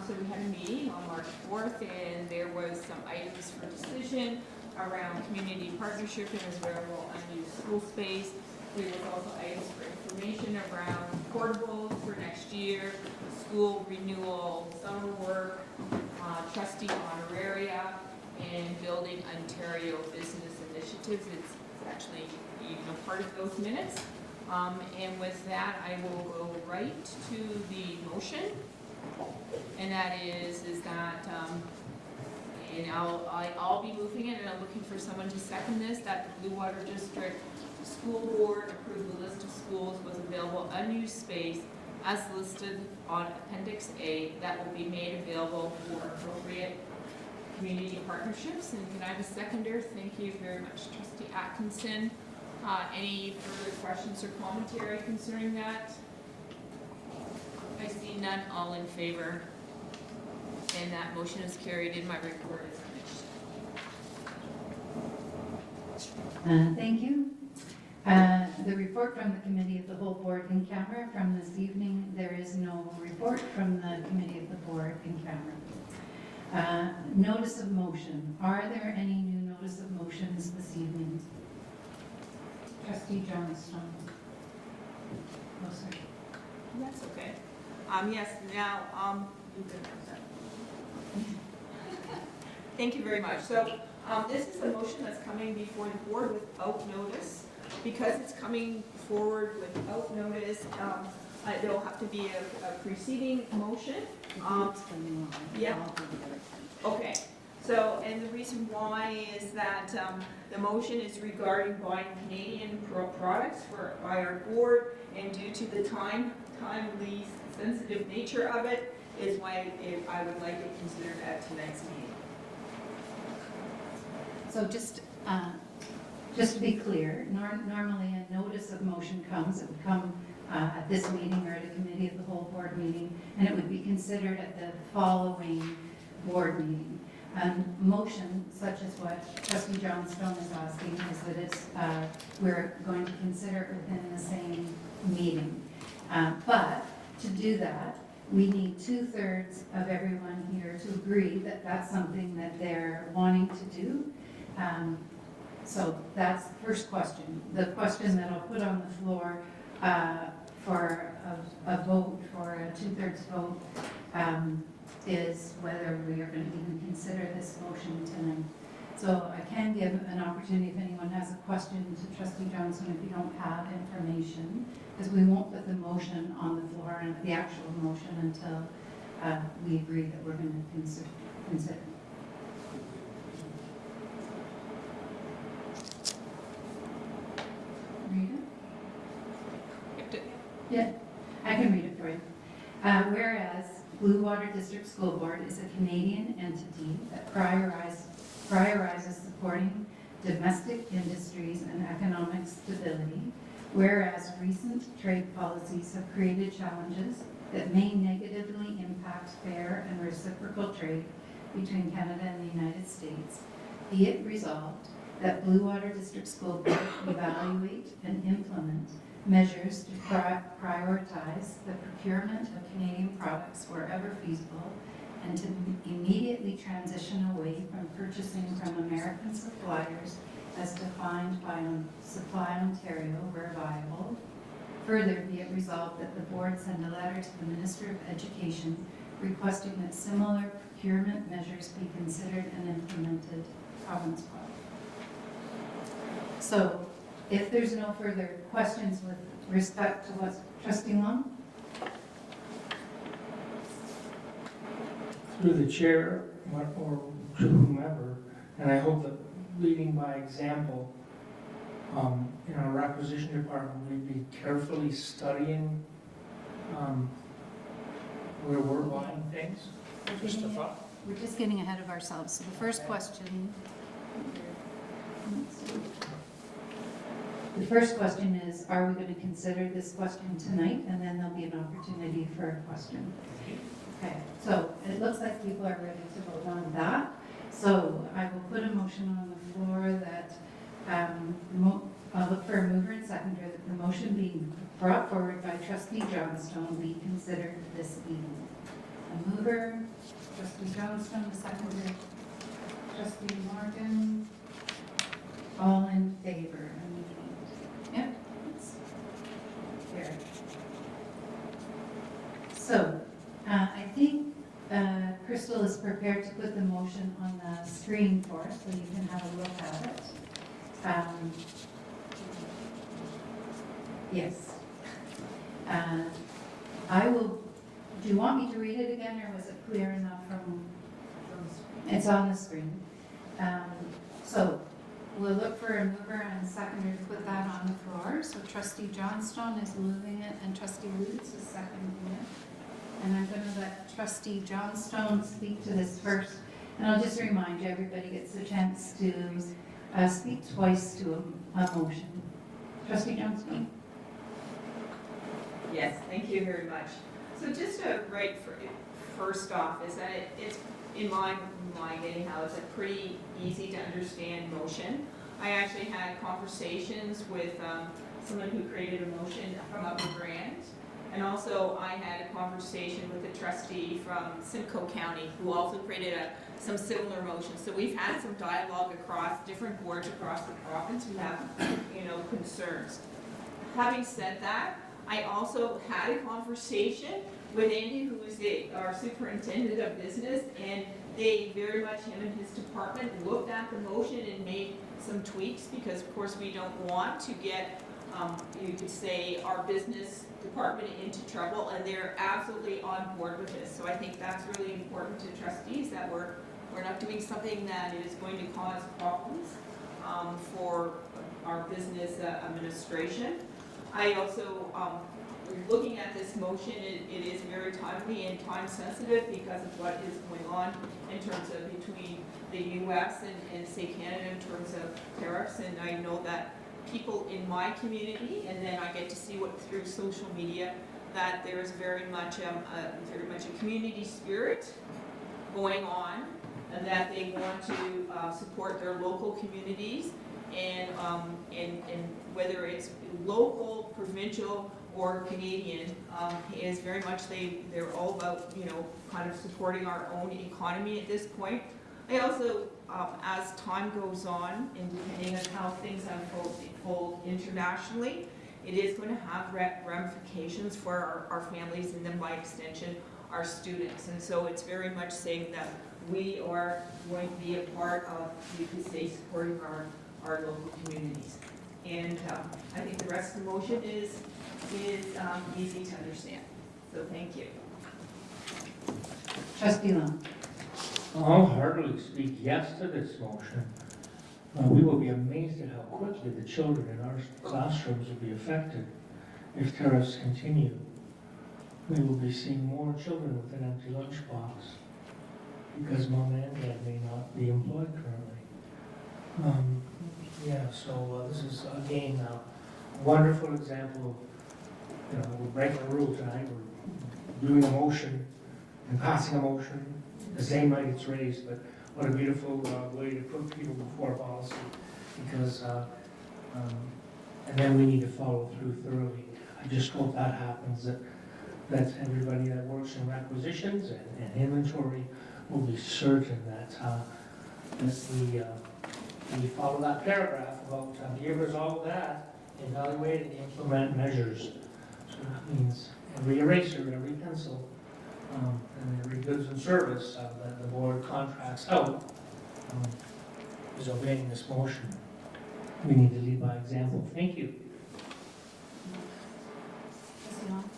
So we had a meeting on March 4th, and there was some items for decision around community partnership and as well unused school space. There was also items for information around portables for next year, school renewal, summer work, trustee honoraria, and building Ontario business initiatives. It's actually even a part of those minutes. And with that, I will go right to the motion. And that is that, and I'll be moving it, and I'm looking for someone to second this, that the Blue Water District School Board approve the list of schools with available unused space as listed on Appendix A that will be made available for appropriate community partnerships. And can I have a seconder? Thank you very much, Trustee Atkinson. Any further questions or commentary concerning that? I see none, all in favor. And that motion is carried, and my report is finished. Thank you. The report from the Committee of the Whole Board in camera from this evening, there is no report from the Committee of the Board in camera. Notice of motion. Are there any new notice of motions this evening? Trustee Johnstone. Oh, sorry. That's okay. Yes, now, you can have that. Thank you very much. So, this is a motion that's coming before the board without notice. Because it's coming forward without notice, there'll have to be a preceding motion. Yeah. Okay. So, and the reason why is that the motion is regarding buying Canadian products by our board, and due to the timely, sensitive nature of it, is why I would like it considered at tonight's meeting. So just to be clear, normally a notice of motion comes, it would come at this meeting or at a Committee of the Whole Board meeting, and it would be considered at the following board meeting. Motion, such as what Trustee Johnstone is asking, is that it's, we're going to consider it within the same meeting. But to do that, we need 2/3 of everyone here to agree that that's something that they're wanting to do. So that's the first question. The question that I'll put on the floor for a vote, for a 2/3 vote, is whether we are going to even consider this motion tonight. So I can give an opportunity if anyone has a question to Trustee Johnson if you don't have information, because we won't put the motion on the floor, and the actual motion, until we agree that we're going to consider. Read it? Yeah, I can read it for you. Whereas Blue Water District School Board is a Canadian entity that prioritizes supporting domestic industries and economic stability, whereas recent trade policies have created challenges that may negatively impact fair and reciprocal trade between Canada and the United States, be it resolved that Blue Water District School Board evaluate and implement measures to prioritize the procurement of Canadian products wherever feasible, and to immediately transition away from purchasing from American suppliers as defined by Supply Ontario where viable. Further, be it resolved that the board send a letter to the Minister of Education requesting that similar procurement measures be considered and implemented province-wide. So, if there's no further questions with respect to what Trustee Long? Through the chair or to whomever, and I hope that leading by example, in our requisition department, we'd be carefully studying where we're buying things. Just a thought. We're just getting ahead of ourselves. So the first question. The first question is, are we going to consider this question tonight? And then there'll be an opportunity for a question. Okay, so it looks like people are ready to vote on that. So I will put a motion on the floor that, I'll look for a mover and seconder, that the motion being brought forward by Trustee Johnstone be considered this evening. A mover, Trustee Johnstone, a seconder, Trustee Morgan, all in favor. Yep, it's carried. So, I think Crystal is prepared to put the motion on the screen for us, so you can have a look at it. Yes. I will, do you want me to read it again, or was it clear enough from, it's on the screen. So, we'll look for a mover and a seconder to put that on the floor. So Trustee Johnstone is moving it, and Trustee Lutz is seconding it. And I'm going to let Trustee Johnstone speak to this first. And I'll just remind you, everybody gets a chance to speak twice to a motion. Trustee Johnstone? Yes, thank you very much. So just to write first off is that it's, in my mind anyhow, it's a pretty easy to understand motion. I actually had conversations with someone who created a motion from Upper Grand. And also I had a conversation with a trustee from Simcoe County who also created some similar motions. So we've had some dialogue across different boards across the province who have, concerns. Having said that, I also had a conversation with Andy, who is our superintendent of business, and they very much, him and his department, looked at the motion and made some tweaks because of course we don't want to get, you could say, our business department into trouble, and they're absolutely on board with this. So I think that's really important to trustees, that we're not doing something that is going to cause problems for our business administration. I also, looking at this motion, it is very timely and time sensitive because of what is going on in terms of between the U.S. and say Canada in terms of tariffs. And I know that people in my community, and then I get to see what through social media, that there is very much a community spirit going on, and that they want to support their local communities, and whether it's local, provincial, or Canadian, is very much they're all about kind of supporting our own economy at this point. I also, as time goes on, and depending on how things unfold internationally, it is going to have ramifications for our families and then by extension our students. And so it's very much saying that we are going to be a part of, you could say, supporting our local communities. And I think the rest of the motion is easy to understand. So thank you. Trustee Long. I'll heartily speak yes to this motion. We will be amazed at how quickly the children in our classrooms will be affected if tariffs continue. We will be seeing more children with an empty lunchbox because mom and dad may not be employed currently. So this is again a wonderful example of, we're breaking a rule tonight. We're doing a motion and passing a motion the same night it's raised, but what a beautiful way to put people before policy, because and then we need to follow through thoroughly. I just hope that happens, that everybody that works in requisitions and inventory will be certain that we follow that paragraph about give us all of that, evaluate and implement measures. So that means every eraser, every pencil, and every goods and service that the board contracts out is obeying this motion. We need to lead by example. Thank you. Trustee Long.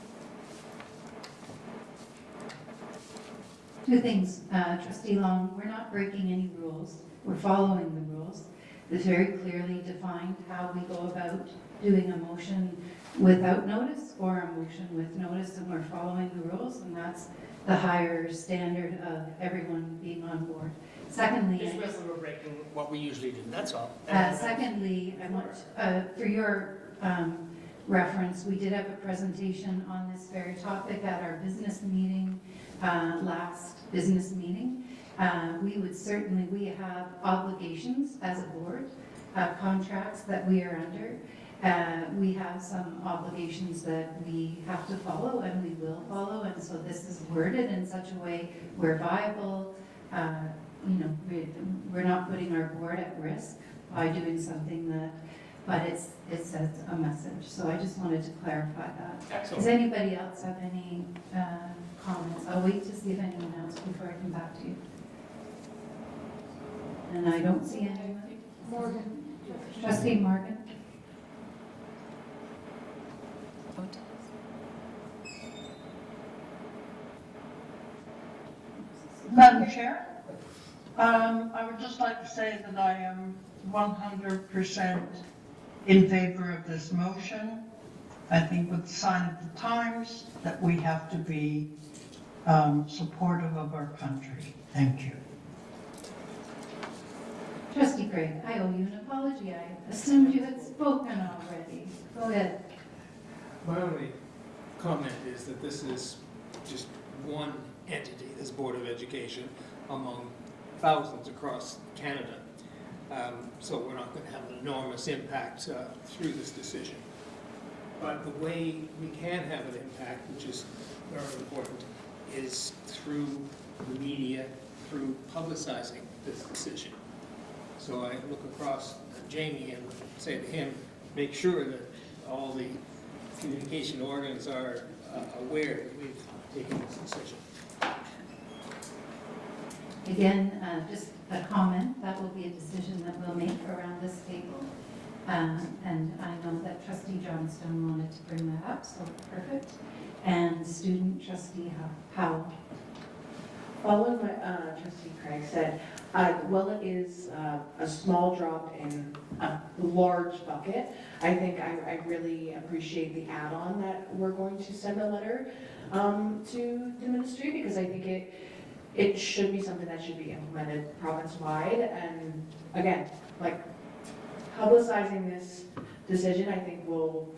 Two things, Trustee Long, we're not breaking any rules. We're following the rules. It's very clearly defined how we go about doing a motion without notice or a motion with notice, and we're following the rules, and that's the higher standard of everyone being on board. Secondly, Just remember we're breaking what we usually do, that's all. secondly, I want, for your reference, we did have a presentation on this very topic at our business meeting, last business meeting. We have obligations as a board, contracts that we are under. We have some obligations that we have to follow and we will follow, and so this is worded in such a way we're viable. We're not putting our board at risk by doing something but it sends a message. So I just wanted to clarify that. Excellent. Does anybody else have any comments? I'll wait to see if anyone else before I come back to you. And I don't see anyone. Morgan. Trustee Morgan. Madam Chair, I would just like to say that I am 100% in favor of this motion. I think with the sign of the times that we have to be supportive of our country. Thank you. Trustee Craig, I owe you an apology. I assumed you had spoken already. Go ahead. My only comment is that this is just one entity, this Board of Education, among thousands across Canada. So we're not going to have an enormous impact through this decision. But the way we can have an impact, which is very important, is through the media, through publicizing this decision. So I look across at Jamie and say to him, make sure that all the communication organs are aware that we've taken this decision. Again, just a comment, that will be a decision that we'll make around this table. And I know that trustee Johnstone wanted to bring that up, so perfect. And student trustee Howell. Following what trustee Craig said, while it is a small drop in a large bucket, I think I really appreciate the add-on that we're going to send a letter to the ministry, because I think it should be something that should be implemented province-wide. And again, like, publicizing this decision, I think will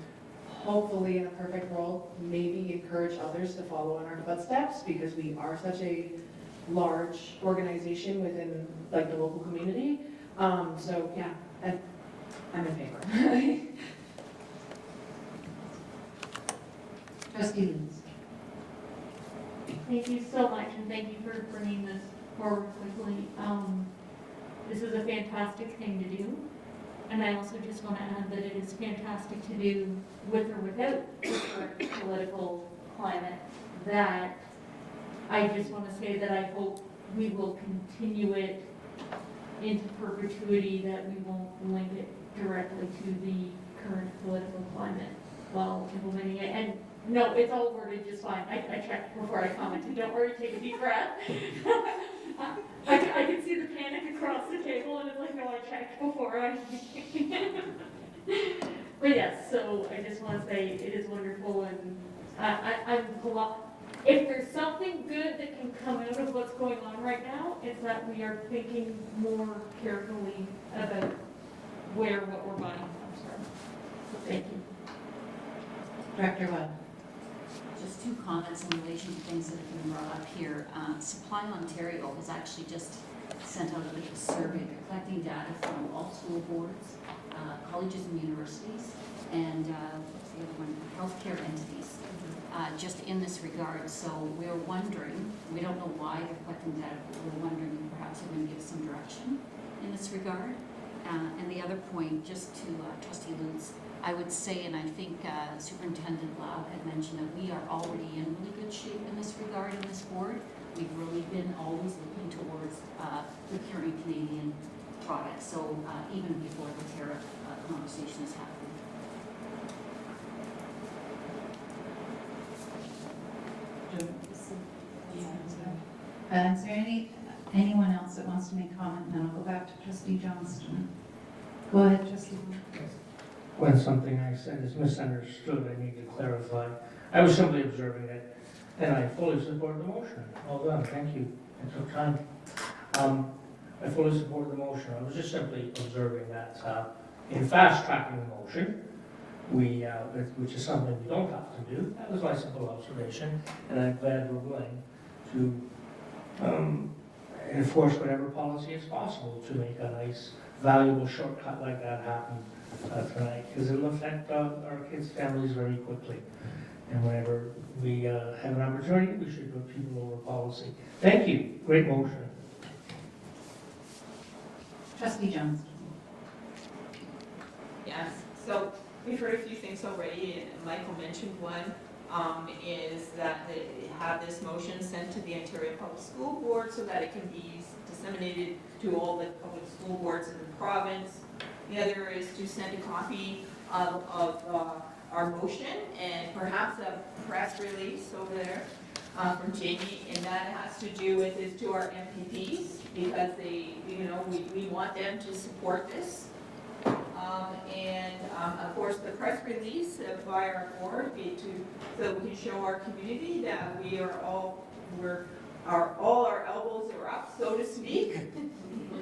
hopefully, in a perfect world, maybe encourage others to follow in our footsteps, because we are such a large organization within like the local community. So yeah, I'm in favor. Trustee Lutz. Thank you so much, and thank you for bringing this forward quickly. This is a fantastic thing to do, and I also just want to add that it is fantastic to do with or without the current political climate. That I just want to say that I hope we will continue it into perpetuity, that we won't link it directly to the current political climate while implementing it. And no, it's all worded just fine. I checked before I commented. Don't worry, take a deep breath. I can see the panic across the table, and it's like, no, I checked before I. But yes, so I just want to say it is wonderful, and I'm a lot. If there's something good that can come out of what's going on right now, it's that we are thinking more carefully about what we're buying comes from. So thank you. Director Webb. Just two comments in relation to things that have been brought up here. Supply Ontario has actually just sent out a bit of a survey. They're collecting data from all school boards, colleges and universities, and what's the other one? Healthcare entities. Just in this regard, so we're wondering, we don't know why they're collecting data, but we're wondering if perhaps they're going to give some direction in this regard. And the other point, just to Trustee Lutz, I would say, and I think Superintendent Lau had mentioned that we are already in really good shape in this regard in this board. We've really been always looking towards procuring Canadian products, so even before the tariff conversation is happening. Is there anyone else that wants to make comment? And then I'll go back to Trustee Johnston. Go ahead, Trustee. When something I said is misunderstood, I need to clarify. I was simply observing it, and I fully support the motion. Well done, thank you. It took time. I fully support the motion. I was just simply observing that in fast-tracking the motion, which is something we don't have to do. That was my simple observation, and I'm glad we're willing to enforce whatever policy is possible to make a nice, valuable shortcut like that happen tonight, because it'll affect our kids' families very quickly. And whenever we have an opportunity, we should put people over policy. Thank you. Great motion. Trustee Johnston. Yes, so we've heard a few things already, and Michael mentioned one, is that they have this motion sent to the Ontario Public School Board so that it can be disseminated to all the public school boards in the province. The other is to send a copy of our motion and perhaps a press release over there from Jamie, and that has to do with is to our MPPs, because they, we want them to support this. Of course, the press release by our board so we can show our community that we are all our elbows are up, so to speak.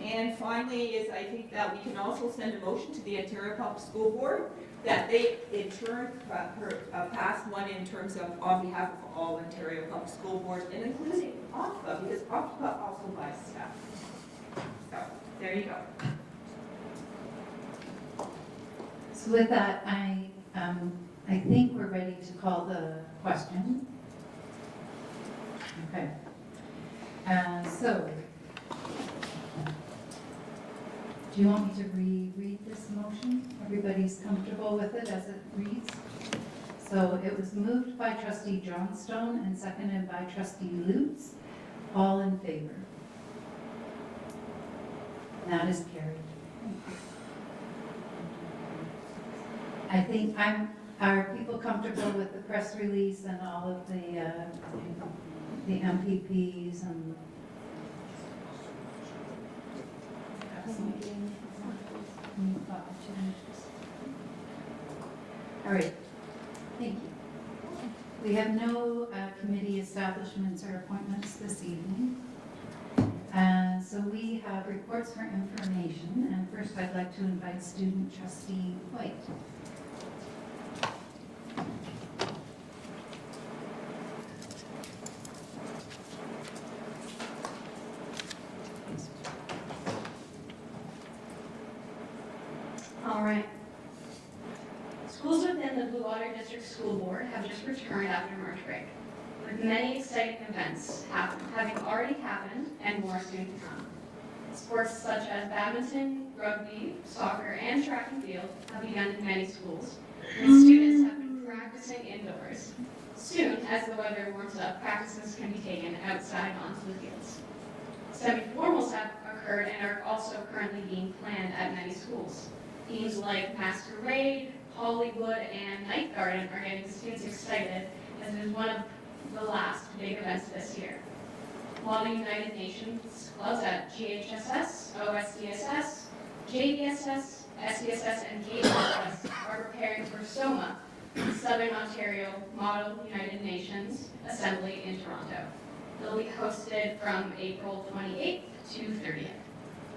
And finally, lastly is I think that we can also send a motion to the Ontario Public School Board that they in turn pass one in terms of on behalf of all Ontario Public School Boards and including OPPA, because OPPA also buys stuff. So, there you go. So with that, I think we're ready to call the question. Okay. So, do you want me to reread this motion? Everybody's comfortable with it as it reads? So it was moved by trustee Johnstone and seconded by trustee Lutz. All in favor? That is carried. I think are people comfortable with the press release and all of the MPPs and? All right, thank you. We have no committee establishments or appointments this evening. So we have reports for information, and first I'd like to invite student trustee White. All right. Schools within the Blue Water District School Board have just returned after March break, with many exciting events having already happened and more soon to come. Sports such as badminton, rugby, soccer, and track and field have begun in many schools, and students have been practicing indoors. Soon, as the weather warms up, practices can be taken outside onto the fields. Semi-formals have occurred and are also currently being planned at many schools. Themes like Masquerade, Hollywood, and Night Garden are getting students excited as it is one of the last big events this year. While the United Nations clubs at GHSS, OSDSS, JDSS, SDSS, and KDSS are preparing for SOMA, Southern Ontario Model United Nations Assembly in Toronto. They'll be hosted from April 28th to 30th.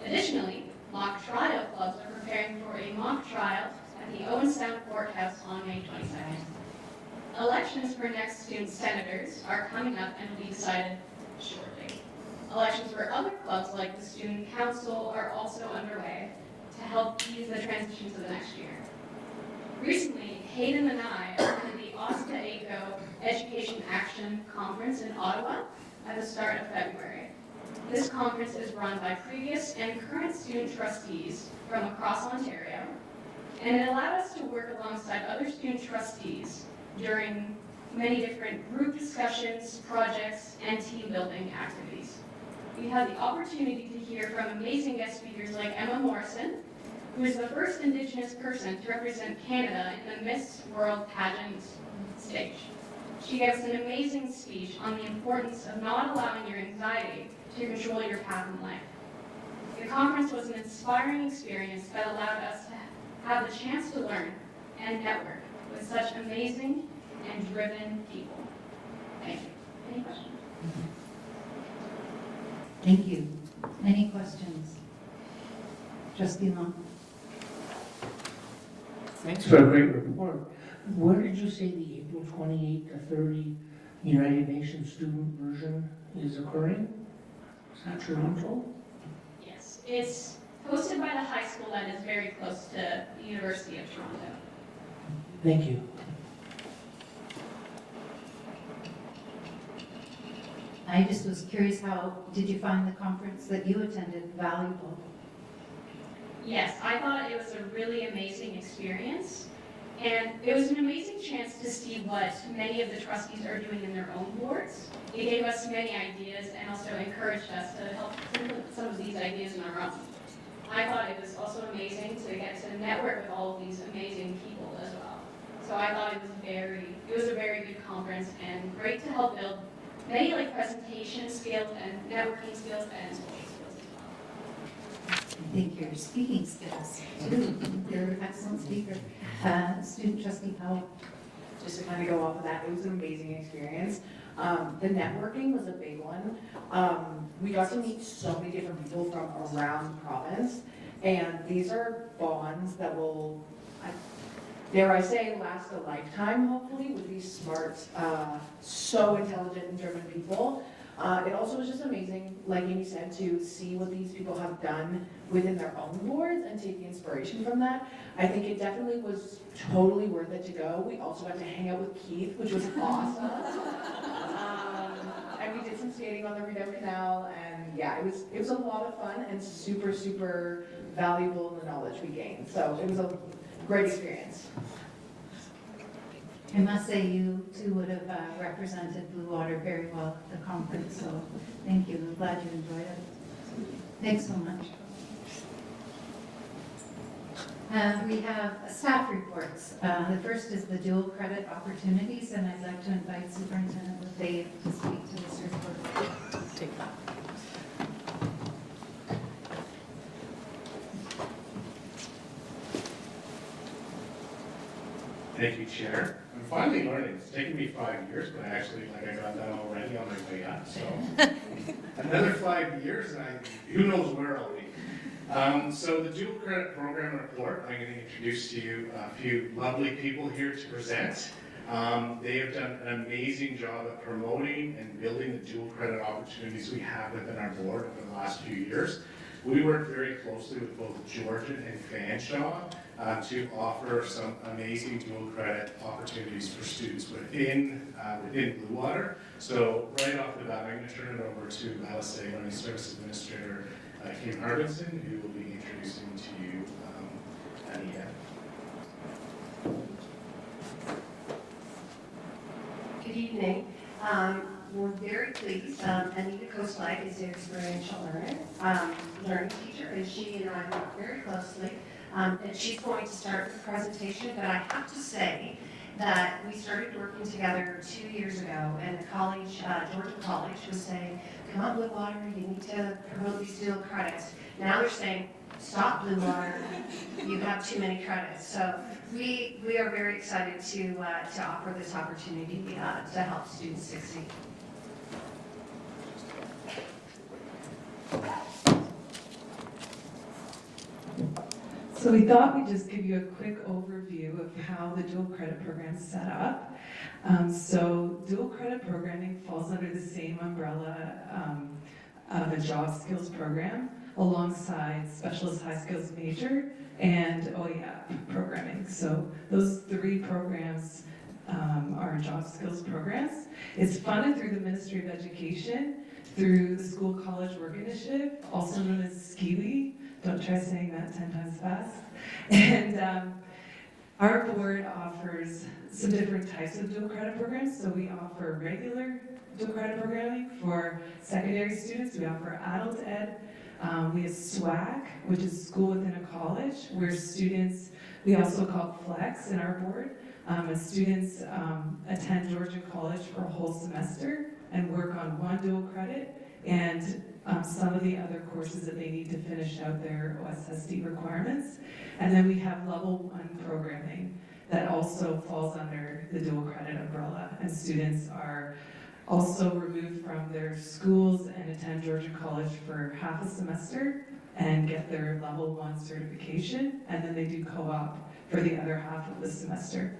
Additionally, mock trial clubs are preparing for a mock trial at the Owen Sound Courthouse on May 22nd. Elections for next student senators are coming up and will be decided shortly. Elections for other clubs like the Student Council are also underway to help ease the transition to the next year. Recently, Hayden and I attended the OSTA-ACO Education Action Conference in Ottawa at the start of February. This conference is run by previous and current student trustees from across Ontario, and it allowed us to work alongside other student trustees during many different group discussions, projects, and team building activities. We had the opportunity to hear from amazing guest speakers like Emma Morrison, who is the first Indigenous person to represent Canada in the Miss World pageant stage. She gave us an amazing speech on the importance of not allowing your anxiety to control your path in life. The conference was an inspiring experience that allowed us to have the chance to learn and network with such amazing and driven people. Thank you. Any questions? Thank you. Any questions? Trustee Long? Thanks for a great report. Where did you say the April 28 to 30 United Nations student version is occurring? Is that Toronto? Yes, it's hosted by the high school that is very close to the University of Toronto. Thank you. I just was curious, how did you find the conference that you attended valuable? Yes, I thought it was a really amazing experience, and it was an amazing chance to see what many of the trustees are doing in their own boards. It gave us many ideas and also encouraged us to help implement some of these ideas in our own. I thought it was also amazing to get to network with all of these amazing people as well. So I thought it was a very good conference and great to help build many presentation skills and networking skills and social skills as well. I think your speaking skills, too. You're an excellent speaker. Student trustee Powell? Just to kind of go off of that, it was an amazing experience. The networking was a big one. We got to meet so many different people from around the province, and these are bonds that will, dare I say, last a lifetime, hopefully, with these smart, so intelligent and driven people. It also was just amazing, like Amy said, to see what these people have done within their own boards and take the inspiration from that. I think it definitely was totally worth it to go. We also got to hang out with Keith, which was awesome. And we did some skating on the Rideau Canal, and yeah, it was a lot of fun and super, super valuable in the knowledge we gained. So it was a great experience. I must say you two would have represented Blue Water very well at the conference, so thank you. I'm glad you enjoyed it. Thanks so much. We have staff reports. The first is the dual credit opportunities, and I'd like to invite Superintendent Lefebvre to speak to this report. Take that. Thank you, Chair. I'm finally learning. It's taken me 5 years, but I got that already on my way up. So another 5 years, and who knows where I'll be. So the dual credit program report, I'm going to introduce to you a few lovely people here to present. They have done an amazing job at promoting and building the dual credit opportunities we have within our board over the last few years. We work very closely with both Georgian and Fanshawe to offer some amazing dual credit opportunities for students within Blue Water. So right off the bat, I'm going to turn it over to LSA Learning Service Administrator Kim Harbinson, who will be introducing to you Anita. Good evening. We're very pleased. Anita Koslight is an experiential learning teacher, and she and I work very closely. And she's going to start the presentation, but I have to say that we started working together 2 years ago, and the college, Georgia College, was saying, come on, Blue Water, you need to promote these dual credits. Now they're saying, stop, Blue Water, you have too many credits. So we are very excited to offer this opportunity to help students succeed. So we thought we'd just give you a quick overview of how the dual credit program is set up. So dual credit programming falls under the same umbrella of a job skills program alongside specialist high skills major and OEP programming. So those three programs are job skills programs. It's funded through the Ministry of Education, through the School College Work Initiative, also known as SCIWI. Don't try saying that 10 times fast. And our board offers some different types of dual credit programs. So we offer regular dual credit programming for secondary students. We offer adult ed. We have SWAC, which is school within a college, where students, we also call it Flex in our board, and students attend Georgia College for a whole semester and work on one dual credit and some of the other courses that they need to finish out their OSSD requirements. And then we have level 1 programming that also falls under the dual credit umbrella, and students are also removed from their schools and attend Georgia College for half a semester and get their level 1 certification, and then they do co-op for the other half of the semester.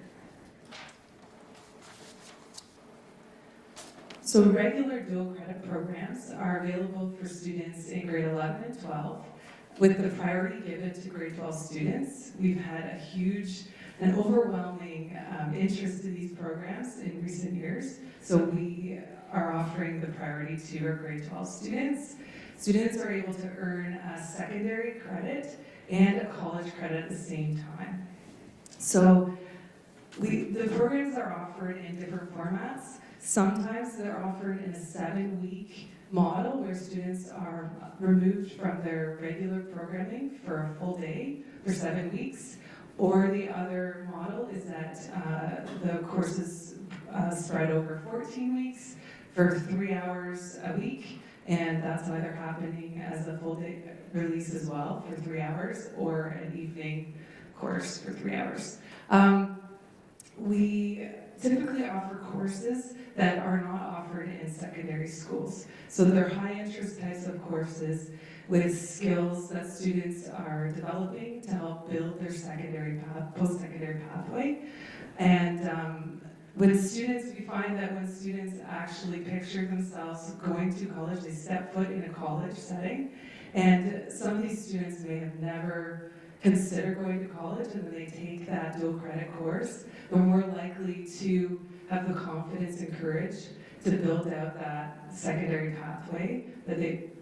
So regular dual credit programs are available for students in grade 11 and 12, with the priority given to grade 12 students. We've had a huge and overwhelming interest in these programs in recent years, so we are offering the priority to our grade 12 students. Students are able to earn a secondary credit and a college credit at the same time. So the programs are offered in different formats. Sometimes they're offered in a 7-week model where students are removed from their regular programming for a full day for 7 weeks. Or the other model is that the course is spread over 14 weeks for 3 hours a week. And that's either happening as a full day release as well for 3 hours, or an evening course for 3 hours. typically offer courses that are not offered in secondary schools. So they're high interest types of courses with skills that students are developing to help build their post-secondary pathway. And when students, we find that when students actually picture themselves going to college, they step foot in a college setting, and some of these students may have never considered going to college, and then they take that dual credit course, they're more likely to have the confidence and courage to build out that secondary pathway,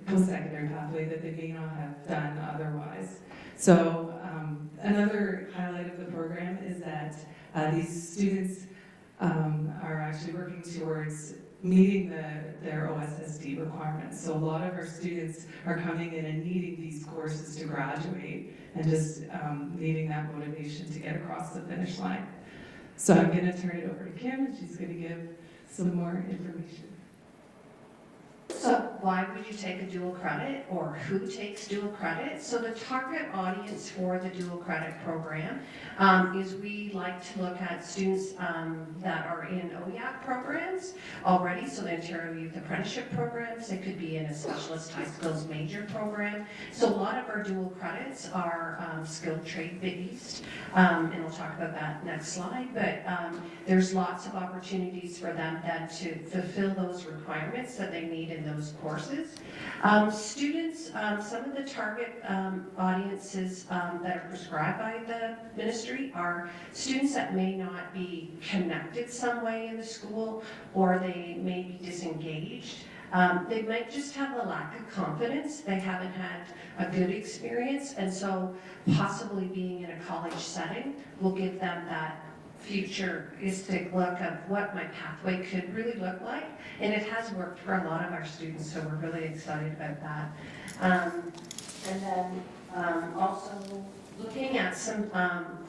post-secondary pathway that they may not have done otherwise. So another highlight of the program is that these students are actually working towards meeting their OSSD requirements. So a lot of our students are coming in and needing these courses to graduate and just needing that motivation to get across the finish line. So I'm going to turn it over to Kim, and she's going to give some more information. So why would you take a dual credit, or who takes dual credit? So the target audience for the dual credit program is we like to look at students that are in OYAP programs already, so the Ontario Youth Apprenticeship programs. They could be in a specialist high skills major program. So a lot of our dual credits are skilled trade based, and we'll talk about that next slide. But there's lots of opportunities for them then to fulfill those requirements that they need in those courses. Students, some of the target audiences that are prescribed by the ministry are students that may not be connected some way in the school, or they may be disengaged. They might just have a lack of confidence. They haven't had a good experience, and so possibly being in a college setting will give them that futuristic look of what my pathway could really look like. And it has worked for a lot of our students, so we're really excited about that. And then also looking at some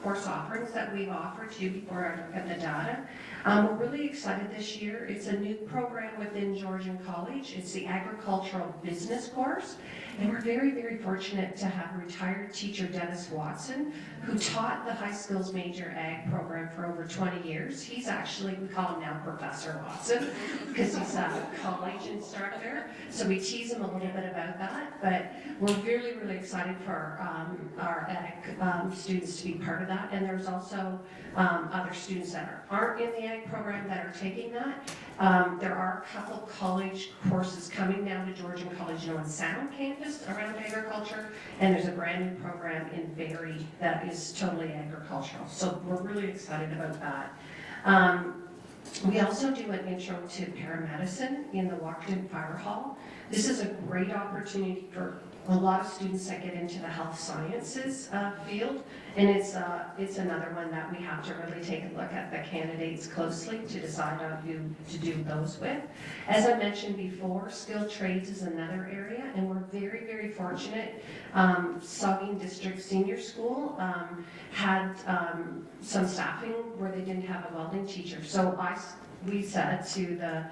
course offerings that we've offered to you before I look at the data. We're really excited this year. It's a new program within Georgian College. It's the agricultural business course. And we're very, very fortunate to have retired teacher Dennis Watson, who taught the high skills major ag program for over 20 years. He's actually, we call him now Professor Watson, because he's a college instructor. So we tease him a little bit about that. But we're really, really excited for our ag students to be part of that. And there's also other students that aren't in the ag program that are taking that. There are a couple college courses coming down to Georgian College on Sound campus around agriculture, and there's a brand new program in Barrie that is totally agricultural. So we're really excited about that. We also do an intro to paramedicine in the Walkden Fire Hall. This is a great opportunity for a lot of students that get into the health sciences field, and it's another one that we have to really take a look at the candidates closely to decide on who to do those with. As I mentioned before, skilled trades is another area, and we're very, very fortunate. Saugeen District Senior School had some staffing where they didn't have a welding teacher, so we said to the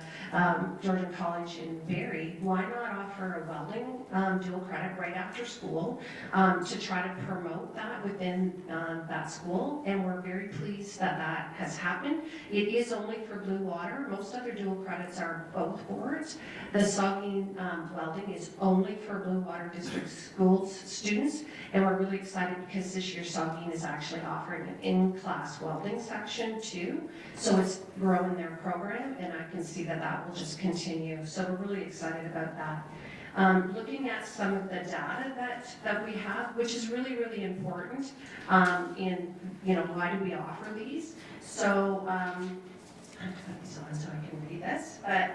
Georgian College in Barrie, why not offer a welding dual credit right after school to try to promote that within that school, and we're very pleased that that has happened. It is only for Blue Water. Most other dual credits are both boards. The Saugeen welding is only for Blue Water District Schools students, and we're really excited because this year Saugeen is actually offering an in-class welding section too, so it's growing their program, and I can see that that will just continue. So we're really excited about that. Looking at some of the data that we have, which is really, really important in, why do we offer these? So, I'm putting this on so I can read this. But,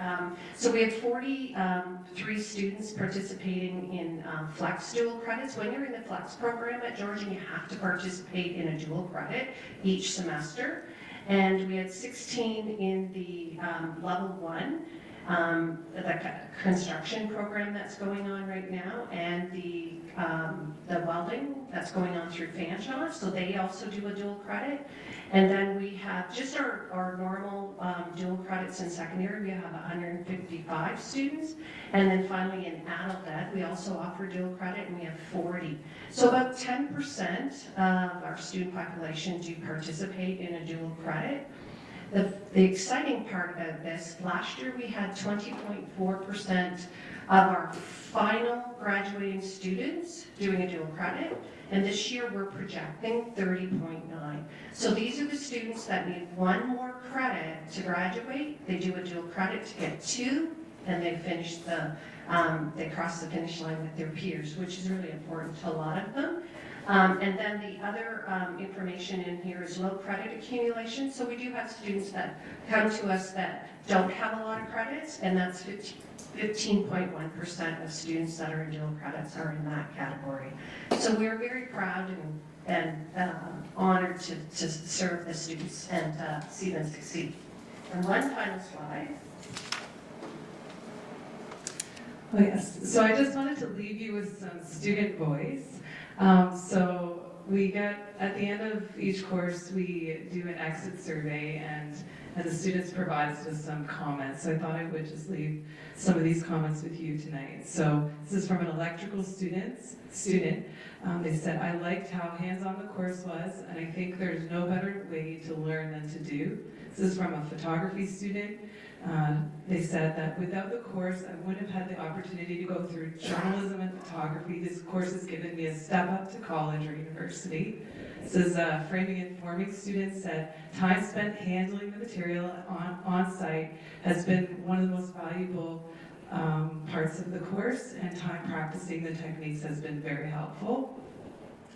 so we have 43 students participating in Flex dual credits. When you're in the Flex program at Georgian, you have to participate in a dual credit each semester. And we had 16 in the level 1, the construction program that's going on right now, and the welding that's going on through Fanshawe, so they also do a dual credit. And then we have just our normal dual credits in secondary. We have 155 students. And then finally in adult ed, we also offer dual credit, and we have 40. So about 10% of our student population do participate in a dual credit. The exciting part about this, last year we had 20.4% of our final graduating students doing a dual credit, and this year we're projecting 30.9. So these are the students that need one more credit to graduate. They do a dual credit to get 2, and they finish they cross the finish line with their peers, which is really important to a lot of them. And then the other information in here is low credit accumulation. So we do have students that come to us that don't have a lot of credits, and that's 15.1% of students that are in dual credits are in that category. So we're very proud and honored to serve the students and see them succeed. And one final slide. Oh yes, so I just wanted to leave you with some student voice. So we get, at the end of each course, we do an exit survey, and the students provide us with some comments. So I thought I would just leave some of these comments with you tonight. So this is from an electrical student. They said, I liked how hands-on the course was, and I think there's no better way to learn than to do. This is from a photography student. They said that without the course, I wouldn't have had the opportunity to go through journalism and photography. This course has given me a step up to college or university. This is a framing and forming student said, time spent handling the material on site has been one of the most valuable parts of the course, and time practicing the techniques has been very helpful.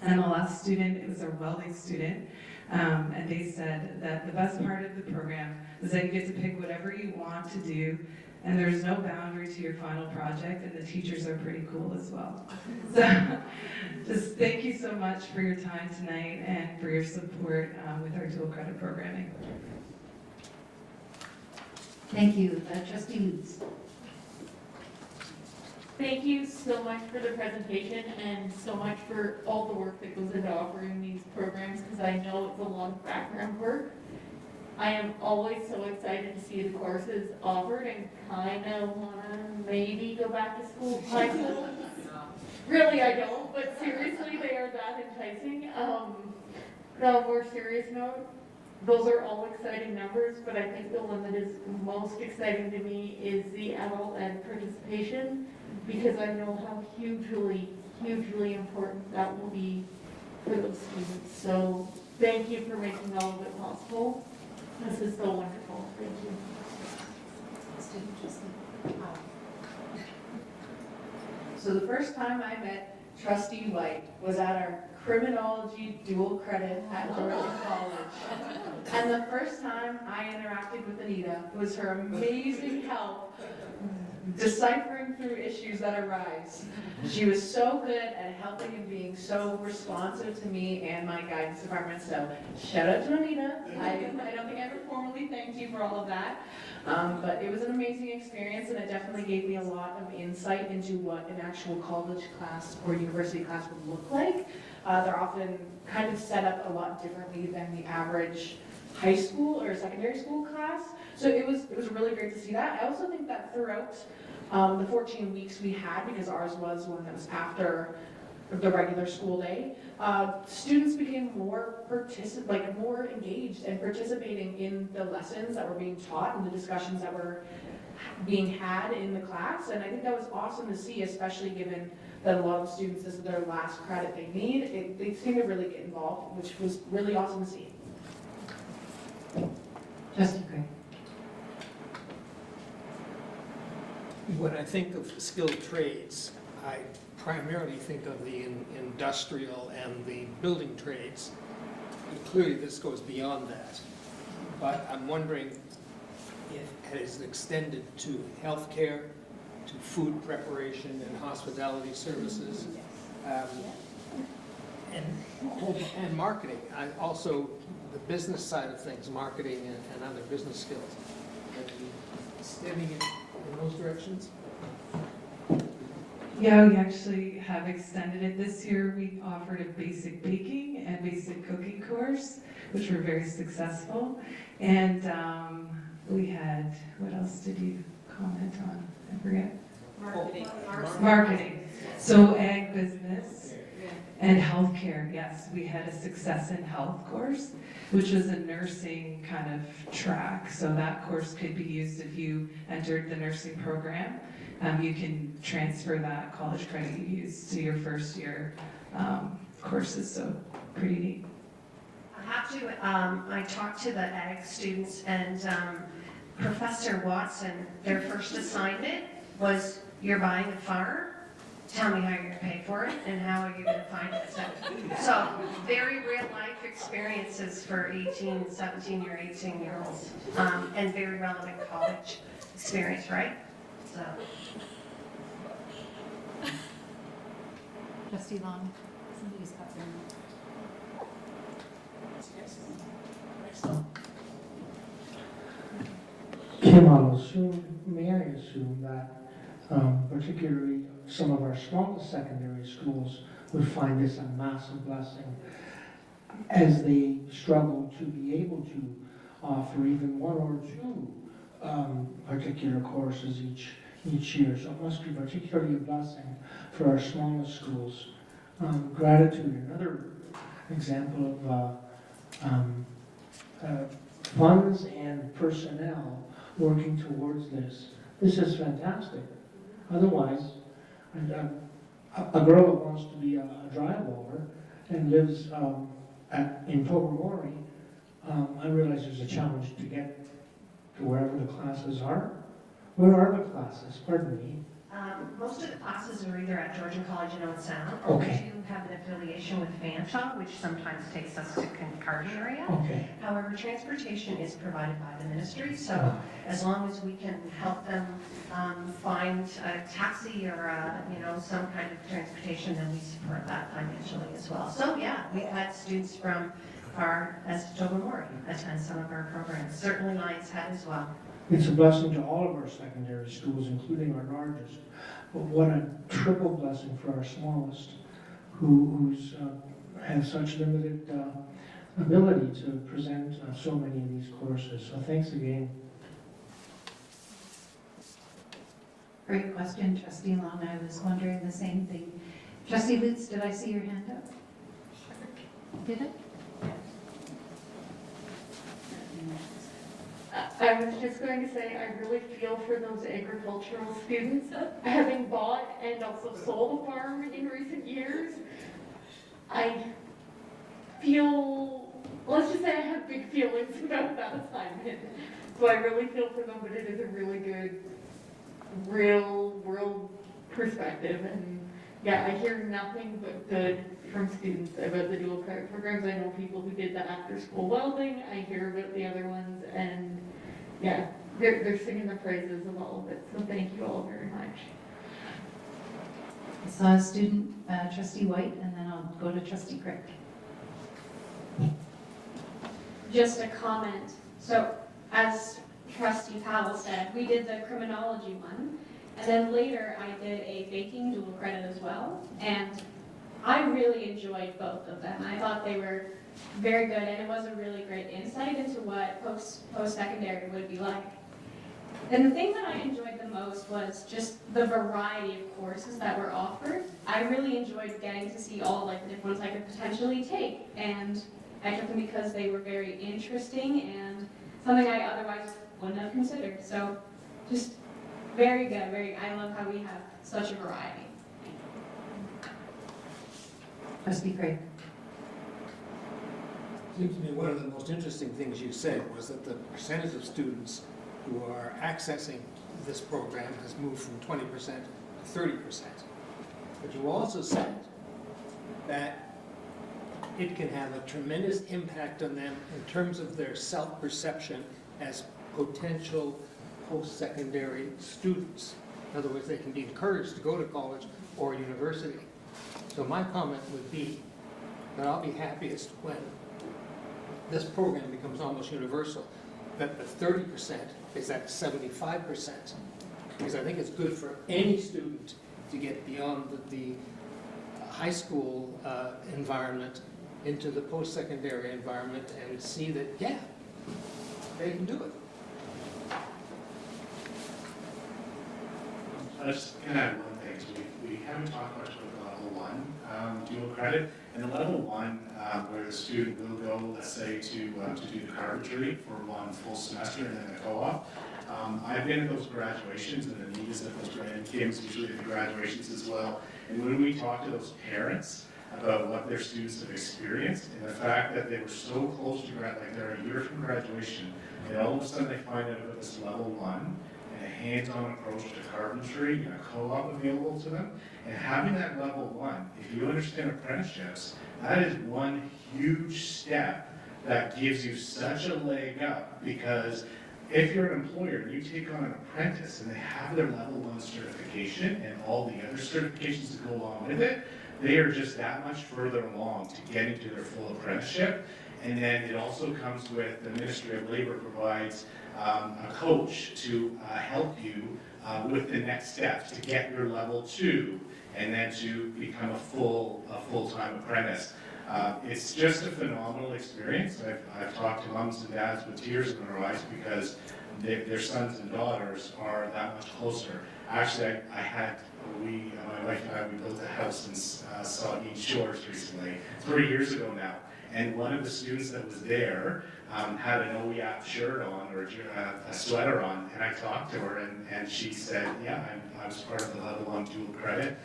And the last student, it was a welding student, and they said that the best part of the program is that you get to pick whatever you want to do, and there's no boundary to your final project, and the teachers are pretty cool as well. So just thank you so much for your time tonight and for your support with our dual credit programming. Thank you. Trustee Leeds. Thank you so much for the presentation and so much for all the work that goes into offering these programs, because I know it's a lot of background work. I am always so excited to see the courses offered and kind of want to maybe go back to school, high school. Really, I don't, but seriously, they are that enticing. On a more serious note, those are all exciting numbers, but I think the one that is most exciting to me is the adult ed participation, because I know how hugely, hugely important that will be for those students. So thank you for making all of it possible. This is so wonderful. Thank you. So the first time I met Trustee White was at our criminology dual credit at Georgia College. And the first time I interacted with Anita was her amazing help deciphering through issues that arise. She was so good at helping and being so responsive to me and my guidance department. So shout out to Anita. I don't think I ever formally thanked you for all of that. But it was an amazing experience, and it definitely gave me a lot of insight into what an actual college class or university class would look like. They're often kind of set up a lot differently than the average high school or secondary school class. So it was really great to see that. I also think that throughout the 14 weeks we had, because ours was one that was after the regular school day, students became more engaged and participating in the lessons that were being taught and the discussions that were being had in the class. And I think that was awesome to see, especially given that a lot of students, this is their last credit they need. They seem to really get involved, which was really awesome to see. Trustee Gray. When I think of skilled trades, I primarily think of the industrial and the building trades. And clearly this goes beyond that. But I'm wondering if it is extended to healthcare, to food preparation and hospitality services, and marketing. Also, the business side of things, marketing and other business skills. Extending it in those directions? Yeah, we actually have extended it. This year we offered a basic baking and basic cooking course, which were very successful. And we had, what else did you comment on? I forget. Marketing. Marketing. So ag business And healthcare, yes, we had a success in health course, which was a nursing kind of track. So that course could be used if you entered the nursing program. You can transfer that college credit you used to your first year courses, so pretty neat. I have to, I talked to the ag students, and Professor Watson, their first assignment was, you're buying a farm, tell me how you're gonna pay for it and how are you gonna finance it. So very real life experiences for 18, 17 or 18 year olds, and very relevant college experience, right? So. Trustee Long, somebody's got their. Kim, I'll assume, may I assume that particularly some of our smallest secondary schools would find this a massive blessing as they struggle to be able to offer even one or two particular courses each year. So it must be particularly a blessing for our smallest schools. Gratitude, another example of funds and personnel working towards this. This is fantastic. Otherwise, a girl that wants to be a drywall and lives in Tobermory, I realize there's a challenge to get to wherever the classes are. Where are the classes? Pardon me. Most of the classes are either at Georgian College in Owen Sound, or Okay. we do have an affiliation with Fanshawe, which sometimes takes us to Kincardine area. Okay. However, transportation is provided by the ministry, so as long as we can help them find a taxi or some kind of transportation, then we support that financially as well. So yeah, we've had students from as Tobermory attend some of our programs. Certainly Lions Head as well. It's a blessing to all of our secondary schools, including our largest. But what a triple blessing for our smallest, who's have such limited ability to present so many of these courses. So thanks again. Great question, Trustee Long. I was wondering the same thing. Trustee Lutz, did I see your hand up? Did I? I was just going to say, I really feel for those agricultural students. Having bought and also sold a farm in recent years, I feel, let's just say I have big feelings about that assignment. So I really feel for them, but it is a really good, real world perspective. And yeah, I hear nothing but good from students about the dual credit programs. I know people who did the after school welding. I hear about the other ones, and yeah, they're singing the praises of all of it. So thank you all very much. I saw a student, Trustee White, and then I'll go to Trustee Crick. Just a comment. So as Trustee Powell said, we did the criminology one, and then later I did a baking dual credit as well, and I really enjoyed both of them. I thought they were very good, and it was a really great insight into what post-secondary would be like. And the thing that I enjoyed the most was just the variety of courses that were offered. I really enjoyed getting to see all the different ones I could potentially take, and I took them because they were very interesting and something I otherwise wouldn't have considered. So just very good. I love how we have such a variety. Trustee Crick. Seems to me one of the most interesting things you said was that the percentage of students who are accessing this program has moved from 20% to 30%. But you also said that it can have a tremendous impact on them in terms of their self-perception as potential post-secondary students. In other words, they can be encouraged to go to college or university. So my comment would be that I'll be happiest when this program becomes almost universal, that the 30% is at 75%, because I think it's good for any student to get beyond the high school environment into the post-secondary environment and see that, yeah, they can do it. I just can add one thing. So we haven't talked much about the level one dual credit. And the level 1, where the student will go, let's say, to do the carpentry for one full semester and then a co-op. I've been at those graduations, and Anita's at those and Kim's usually at the graduations as well. And when we talk to those parents about what their students have experienced, and the fact that they were so close to like they're a year from graduation, and all of a sudden they find out about this level 1 and a hands-on approach to carpentry and a co-op available to them, and having that level 1, if you understand apprenticeships, that is one huge step that gives you such a leg up, because if you're an employer and you take on an apprentice and they have their level 1 certification and all the other certifications that go along with it, they are just that much further along to getting to their full apprenticeship. And then it also comes with the Ministry of Labor provides a coach to help you with the next steps to get your level 2 and then to become a full-time apprentice. It's just a phenomenal experience. I've talked to moms and dads with tears in their eyes because their sons and daughters are that much closer. Actually, my wife and I, we built a house in Saugeen Shores recently, 3 years ago now. And one of the students that was there had an OEAP shirt on, or a sweater on, and I talked to her, and she said, yeah, I was part of the level 1 dual credit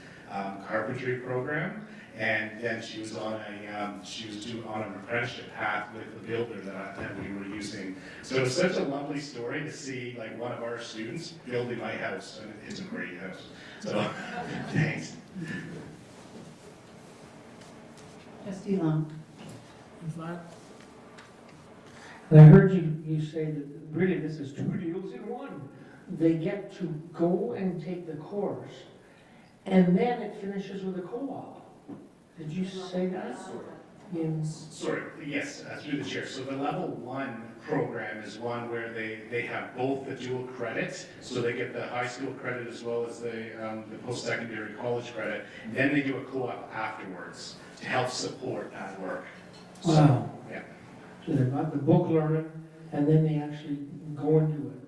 carpentry program. And then she was on an apprenticeship path with the builder that we were using. So it was such a lovely story to see like one of our students building my house, and it's a great house. So thanks. Trustee Long. And I heard you say that really this is 2 deals in 1. They get to go and take the course, and then it finishes with a co-op. Did you say that? Sorry, yes, through the chair. So the level 1 program is one where they have both the dual credit, so they get the high school credit as well as the post-secondary college credit. Then they do a co-op afterwards to help support that work. Wow. Yeah. So they've got the book learning, and then they actually go and do it,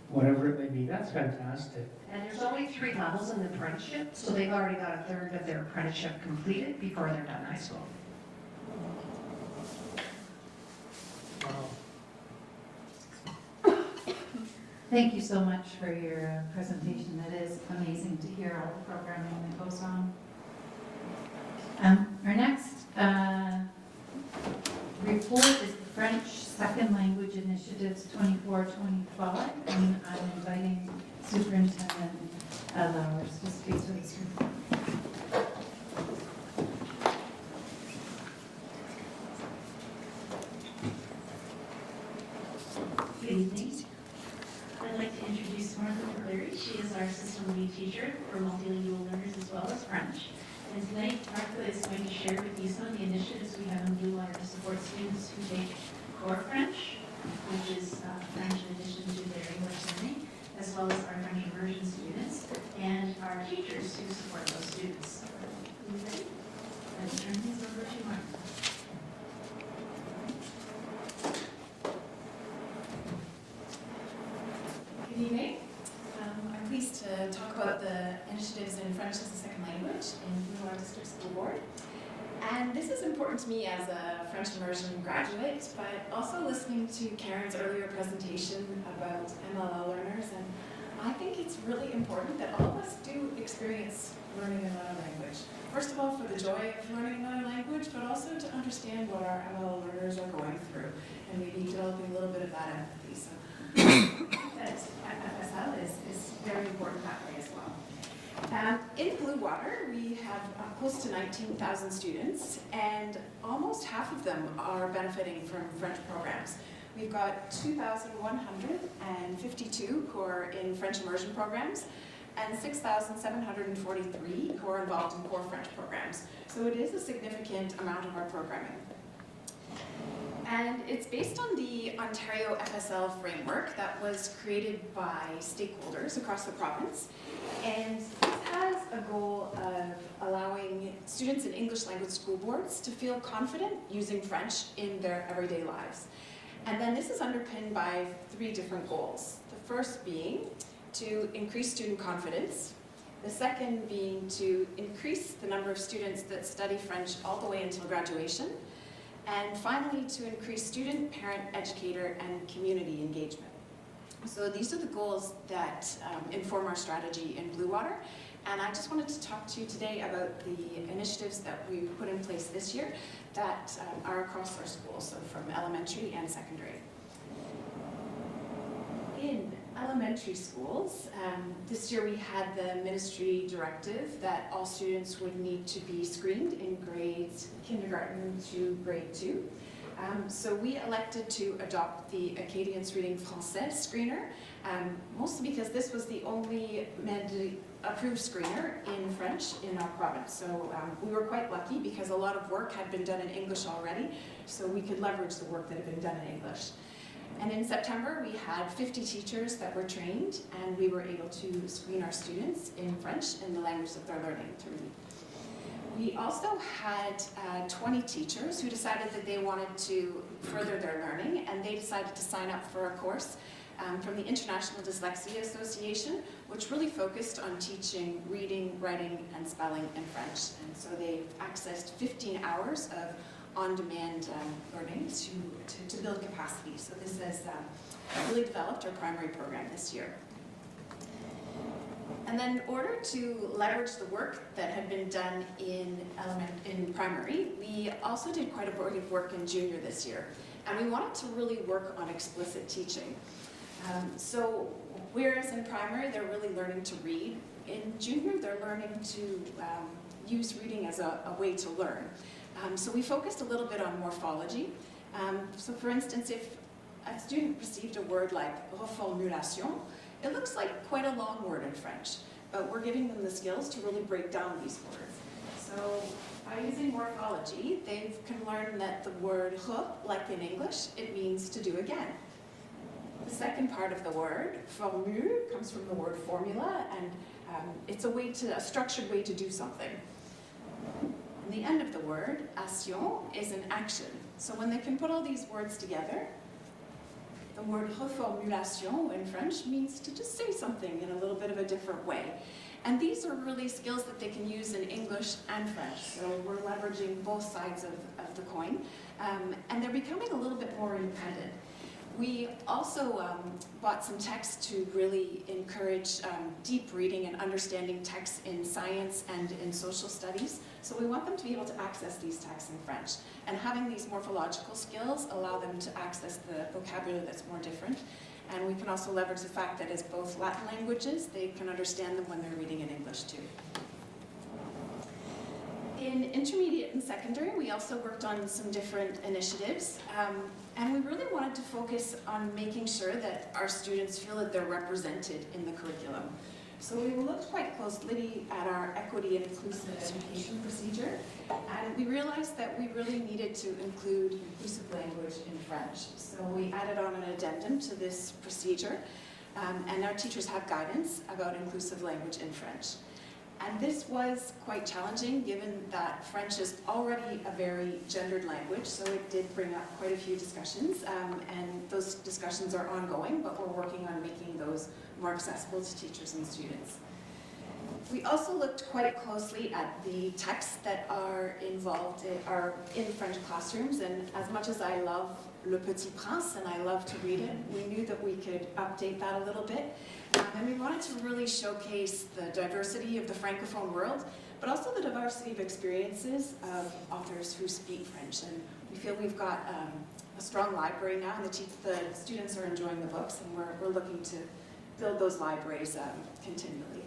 whatever it may be. That's fantastic. And there's only 3 levels in the apprenticeship, so they've already got a third of their apprenticeship completed before they're done high school. Wow. Thank you so much for your presentation. It is amazing to hear all the programming that goes on. Our next report is the French Second Language Initiatives 24-25, and I'm inviting Superintendent Lowers to speak to us. Good evening. I'd like to introduce Martha Cleary. She is our system lead teacher for multilingual learners as well as French. And tonight, Martha is going to share with you some of the initiatives we have in Blue Water to support students who take core French, which is French in addition to their English learning, as well as our French immersion students, and our teachers who support those students. Are you ready? Let's turn these over to Martha. Good evening. I'm pleased to talk about the initiatives in French as a second language in Blue Water District School Board. And this is important to me as a French immersion graduate, but also listening to Karen's earlier presentation about MLL learners. And I think it's really important that all of us do experience learning another language. First of all, for the joy of learning another language, but also to understand what our MLL learners are going through and maybe developing a little bit of that empathy. So that FSL is very important that way as well. In Blue Water, we have close to 19,000 students, and almost half of them are benefiting from French programs. We've got 2,152 who are in French immersion programs, and 6,743 who are involved in core French programs. So it is a significant amount of our programming. And it's based on the Ontario FSL framework that was created by stakeholders across the province. And this has a goal of allowing students in English language school boards to feel confident using French in their everyday lives. And then this is underpinned by 3 different goals. The first being to increase student confidence, The second being to increase the number of students that study French all the way until graduation. And finally, to increase student, parent, educator, and community engagement. So these are the goals that inform our strategy in Blue Water. And I just wanted to talk to you today about the initiatives that we put in place this year that are across our schools, so from elementary and secondary. In elementary schools, this year we had the ministry directive that all students would need to be screened in grades kindergarten to grade 2. So we elected to adopt the Acadians Reading Français screener, mostly because this was the only approved screener in French in our province. So we were quite lucky because a lot of work had been done in English already, so we could leverage the work that had been done in English. And in September, we had 50 teachers that were trained, and we were able to screen our students in French in the language that they're learning to read. We also had 20 teachers who decided that they wanted to further their learning, and they decided to sign up for a course from the International Dyslexia Association, which really focused on teaching reading, writing, and spelling in French. And so they accessed 15 hours of on-demand learning to build capacity. So this has really developed our primary program this year. And then in order to leverage the work that had been done in primary, we also did quite a bit of work in junior this year. And we wanted to really work on explicit teaching. So whereas in primary they're really learning to read, in junior they're learning to use reading as a way to learn. So we focused a little bit on morphology. So for instance, if a student received a word like reformulation, it looks like quite a long word in French, but we're giving them the skills to really break down these words. So by using morphology, they can learn that the word re, like in English, it means to do again. The second part of the word, formule, comes from the word formula, and it's a structured way to do something. And the end of the word, action, is an action. So when they can put all these words together, the word reformulation in French means to just say something in a little bit of a different way. And these are really skills that they can use in English and French. So we're leveraging both sides of the coin. And they're becoming a little bit more independent. We also bought some text to really encourage deep reading and understanding text in science and in social studies. So we want them to be able to access these texts in French. And having these morphological skills allow them to access the vocabulary that's more different. And we can also leverage the fact that as both Latin languages, they can understand them when they're reading in English too. In intermediate and secondary, we also worked on some different initiatives. And we really wanted to focus on making sure that our students feel that they're represented in the curriculum. So we looked quite closely at our equity and inclusive education procedure, and we realized that we really needed to include inclusive language in French. So we added on an addendum to this procedure, and our teachers have guidance about inclusive language in French. And this was quite challenging given that French is already a very gendered language, so it did bring up quite a few discussions, and those discussions are ongoing, but we're working on making those more accessible to teachers and students. We also looked quite closely at the texts that are involved in French classrooms, and as much as I love Le Petit Prince and I love to read it, we knew that we could update that a little bit. And we wanted to really showcase the diversity of the Francophone world, but also the diversity of experiences of authors who speak French. And we feel we've got a strong library now, and the students are enjoying the books, and we're looking to build those libraries continually.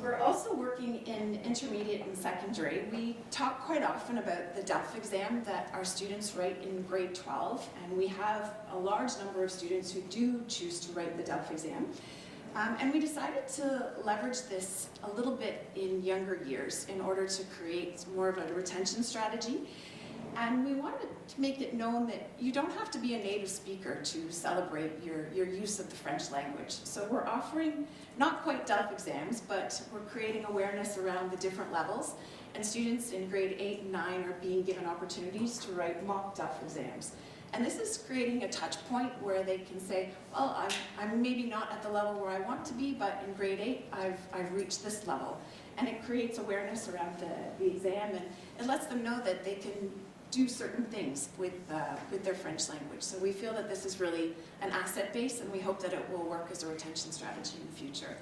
We're also working in intermediate and secondary. We talk quite often about the DELF exam that our students write in grade 12, and we have a large number of students who do choose to write the DELF exam. And we decided to leverage this a little bit in younger years in order to create more of a retention strategy. And we wanted to make it known that you don't have to be a native speaker to celebrate your use of the French language. So we're offering not quite DELF exams, but we're creating awareness around the different levels. And students in grade 8 and 9 are being given opportunities to write mock DELF exams. And this is creating a touch point where they can say, well, I'm maybe not at the level where I want to be, but in grade 8, I've reached this level. And it creates awareness around the exam, and it lets them know that they can do certain things with their French language. So we feel that this is really an asset base, and we hope that it will work as a retention strategy in the future.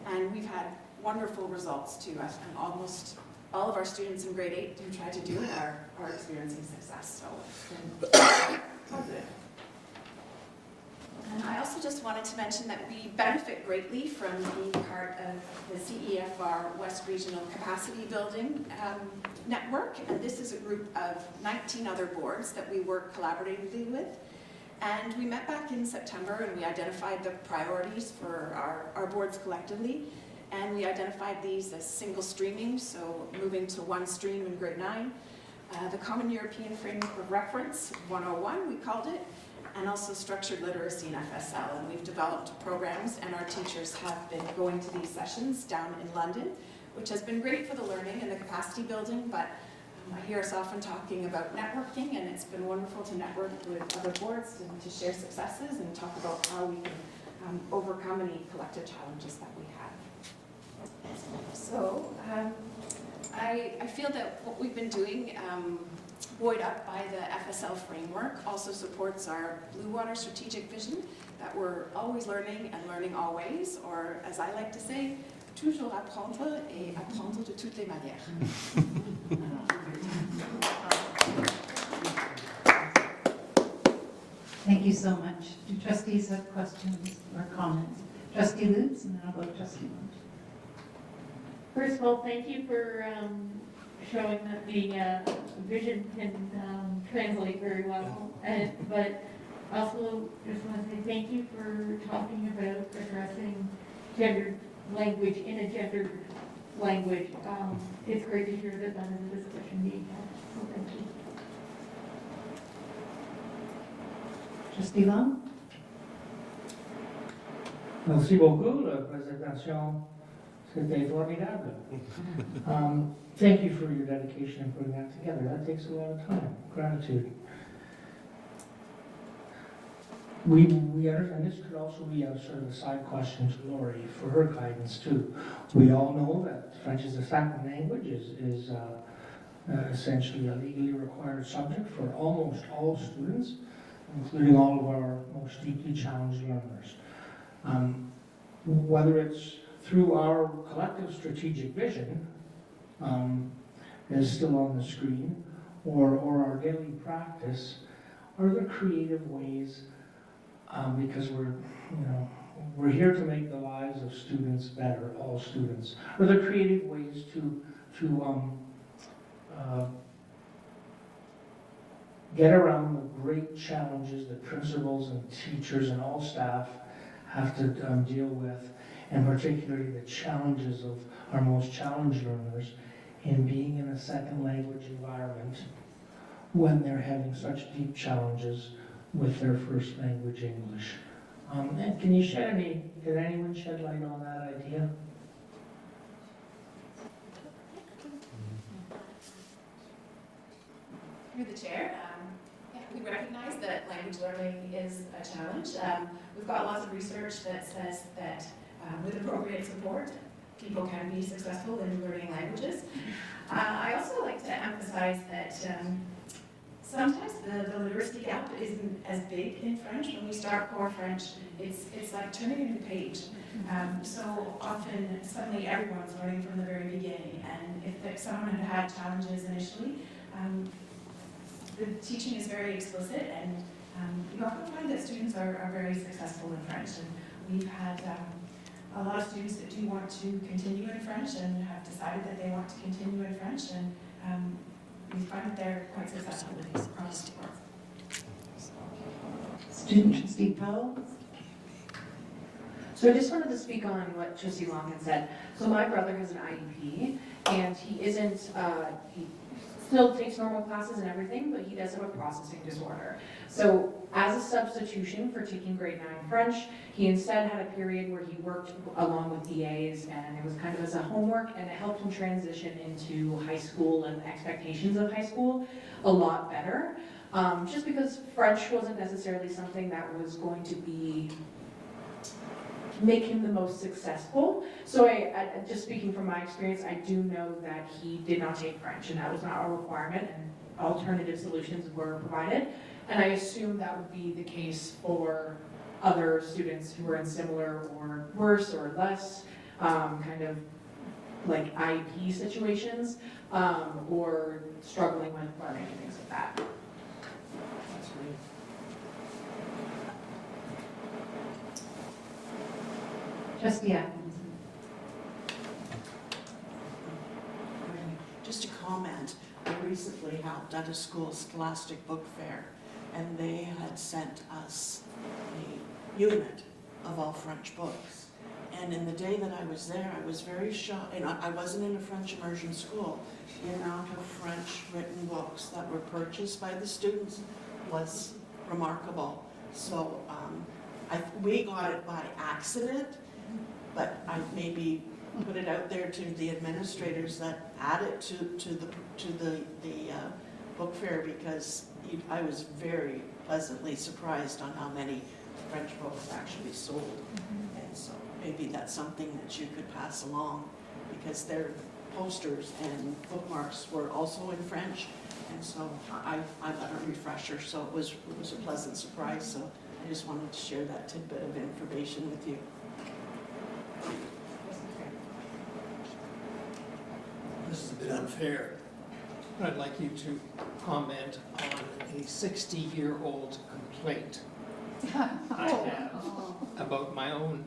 And we've had wonderful results too. And almost all of our students in grade 8 who try to do it are experiencing success. So it's been positive. And I also just wanted to mention that we benefit greatly from being part of the CEFR West Regional Capacity Building Network. And this is a group of 19 other boards that we work collaboratively with. And we met back in September and we identified the priorities for our boards collectively. And we identified these as single streaming, so moving to one stream in grade 9. The Common European Framework of Reference, 101 we called it, and also structured literacy in FSL. And we've developed programs, and our teachers have been going to these sessions down in London, which has been great for the learning and the capacity building, but I hear us often talking about networking, and it's been wonderful to network with other boards and to share successes and talk about how we can overcome any collective challenges that we have. So I feel that what we've been doing, buoyed up by the FSL framework, also supports our Blue Water strategic vision that we're always learning and learning always, or as I like to say, toujours apprendre et apprendre de toutes les manières. Thank you so much. Do trustees have questions or comments? Trustee Lutz, and then I'll go to Trustee Lund. First of all, thank you for showing that the vision can translate very well. But also just want to say thank you for talking about addressing gendered language in a gendered language. It's great to hear that that is a discussion being had. So thank you. Trustee Lund? Merci beaucoup, la présentation. C'était formidable. Thank you for your dedication in putting that together. That takes a lot of time. Gratitude. We understand this could also be a sort of a side question to Lori for her guidance too. We all know that French as a second language is essentially a legally required subject for almost all students, including all of our most deeply challenged learners. Whether it's through our collective strategic vision, is still on the screen, or our daily practice, are there creative ways, because we're here to make the lives of students better, all students. Are there creative ways to get around the great challenges that principals and teachers and all staff have to deal with, and particularly the challenges of our most challenged learners in being in a second language environment when they're having such deep challenges with their first language, English? And can you did anyone shed light on that idea? Through the chair, we recognize that language learning is a challenge. We've got lots of research that says that with appropriate support, people can be successful in learning languages. I also like to emphasize that sometimes the literacy gap isn't as big in French. When we start core French, it's like turning a new page. So often, suddenly everyone's learning from the very beginning. And if someone had challenges initially, the teaching is very explicit, and you often find that students are very successful in French. And we've had a lot of students that do want to continue in French and have decided that they want to continue in French, and we find that they're quite successful across the board. Student Trustee Powell? So I just wanted to speak on what Trustee Long had said. So my brother has an IEP, and he isn't, he still takes normal classes and everything, but he does have a processing disorder. So as a substitution for taking grade 9 French, he instead had a period where he worked along with EAs, and it was kind of as a homework, and it helped him transition into high school and expectations of high school a lot better. just because French wasn't necessarily something that was going to be make him the most successful. So just speaking from my experience, I do know that he did not take French, and that was not a requirement, and alternative solutions were provided. And I assume that would be the case for other students who are in similar or worse or less kind of like IEP situations, or struggling with learning and things like that. That's me. Trustee Atkinson. Just a comment, I recently helped at a school scholastic book fair, and they had sent us a unit of all French books. And in the day that I was there, I was very shocked, and I wasn't in a French immersion school. The amount of French written books that were purchased by the students was remarkable. So we got it by accident, but I maybe put it out there to the administrators that add it to the book fair, because I was very pleasantly surprised on how many French books actually sold. And so maybe that's something that you could pass along, because their posters and bookmarks were also in French. And so I got a refresher, so it was a pleasant surprise. So I just wanted to share that tidbit of information with you. This is a bit unfair, but I'd like you to comment on a 60-year-old complaint I have about my own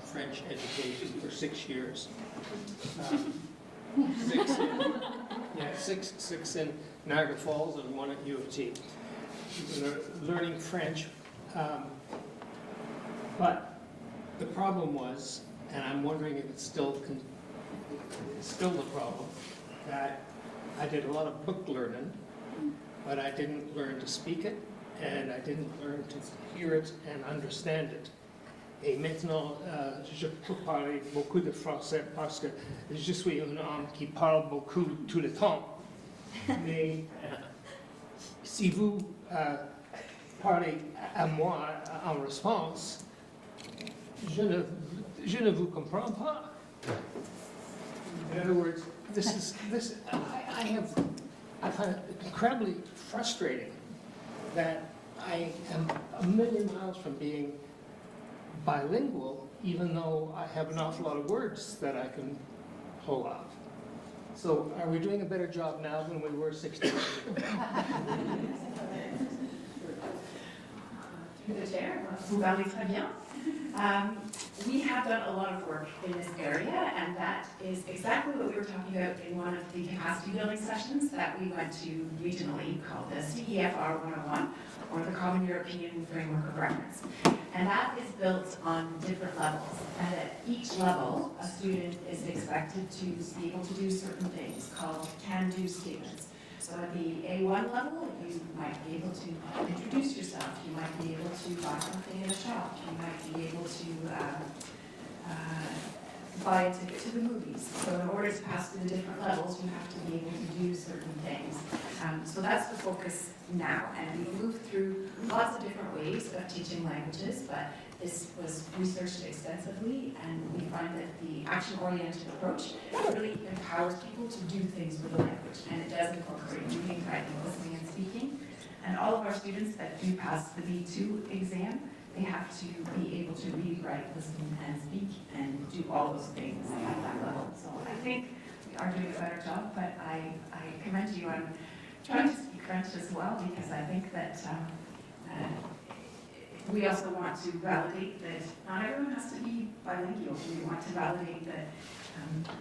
French education for 6 years. Six in Niagara Falls and 1 at U of T. Learning French, but the problem was, and I'm wondering if it's still the problem, that I did a lot of book learning, but I didn't learn to speak it, and I didn't learn to hear it and understand it. Et maintenant, je peux parler beaucoup de français parce que je suis un homme qui parle beaucoup tout le temps. Mais si vous parlez à moi en réponse, je ne vous comprends pas. In other words, I find it incredibly frustrating that I am a million miles from being bilingual, even though I have an awful lot of words that I can pull off. So are we doing a better job now than we were 60 years ago? Through the chair, vous parlez très bien. We have done a lot of work in this area, and that is exactly what we were talking about in one of the capacity building sessions that we went to regionally, called the CEFR 101, or the Common European Framework of Reference. And that is built on different levels. And at each level, a student is expected to be able to do certain things called can-do statements. So at the A1 level, you might be able to introduce yourself. You might be able to buy something in a shop. You might be able to buy a ticket to the movies. So in order to pass through the different levels, you have to be able to do certain things. So that's the focus now. And we moved through lots of different ways of teaching languages, but this was researched extensively, and we find that the action-oriented approach really empowers people to do things with the language, and it does incorporate reading, writing, listening, and speaking. And all of our students that do pass the B2 exam, they have to be able to read, write, listen, and speak, and do all those things at that level. So I think we are doing a better job, but I commend you on trying to speak French as well, because I think that we also want to validate that not everyone has to be bilingual. We want to validate that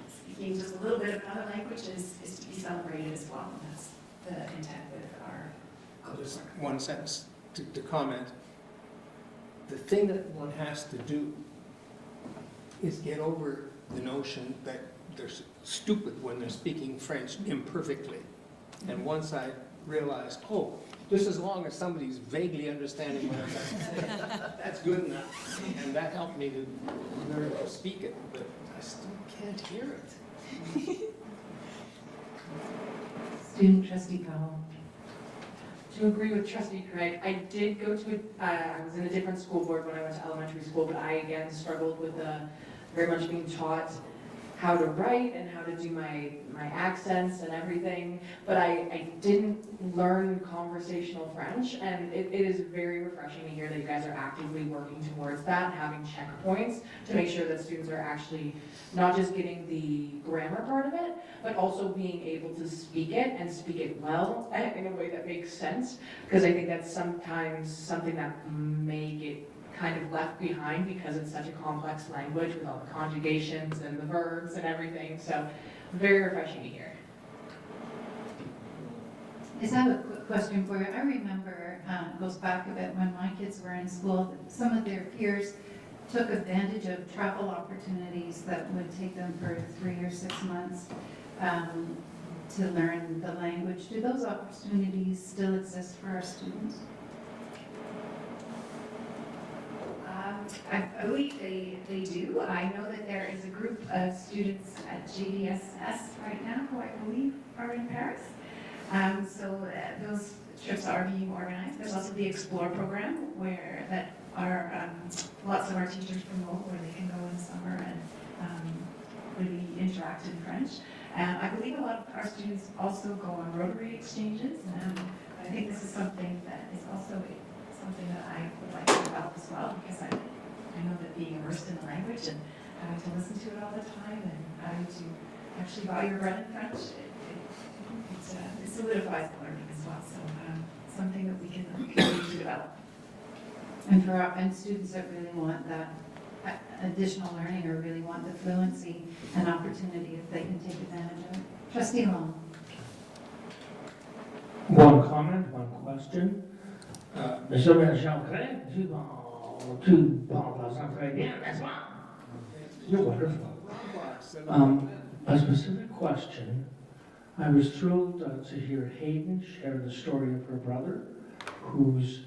speaking just a little bit of another language is to be celebrated as well. And that's the intent with our Just one sentence to comment. The thing that one has to do is get over the notion that they're stupid when they're speaking French imperfectly. And once I realized, oh, just as long as somebody's vaguely understanding what I'm saying, that's good enough. And that helped me to learn to speak it, but I still can't hear it. Student trustee Powell. to agree with Trustee Craig, I did go to, I was in a different school board when I went to elementary school, but I again struggled with very much being taught how to write and how to do my accents and everything, but I didn't learn conversational French, and it is very refreshing to hear that you guys are actively working towards that, having checkpoints to make sure that students are actually not just getting the grammar part of it, but also being able to speak it and speak it well in a way that makes sense, because I think that's sometimes something that may get kind of left behind because it's such a complex language with all the conjugations and the verbs and everything. So very refreshing to hear. Yes, I have a quick question for you. I remember, it goes back a bit when my kids were in school, that some of their peers took advantage of travel opportunities that would take them for 3 or 6 months to learn the language. Do those opportunities still exist for our students? I believe they do. I know that there is a group of students at GDSS right now who I believe are in Paris. So those trips are being organized. There's also the Explore program where that are lots of our teachers promote, where they can go in the summer and really interact in French. I believe a lot of our students also go on Rotary exchanges. I think this is something that is also something that I would like to develop as well, because I know that being immersed in the language and having to listen to it all the time and having to actually buy your bread in French, it solidifies the learning as well. So something that we can continue to develop. And students that really want that additional learning or really want the fluency and opportunity, if they can take advantage of it. Trustee Long. One comment, one question. Monsieur Craig, tu parles très bien, n'est-ce pas? You're wonderful. A specific question. I was thrilled to hear Hayden share the story of her brother, whose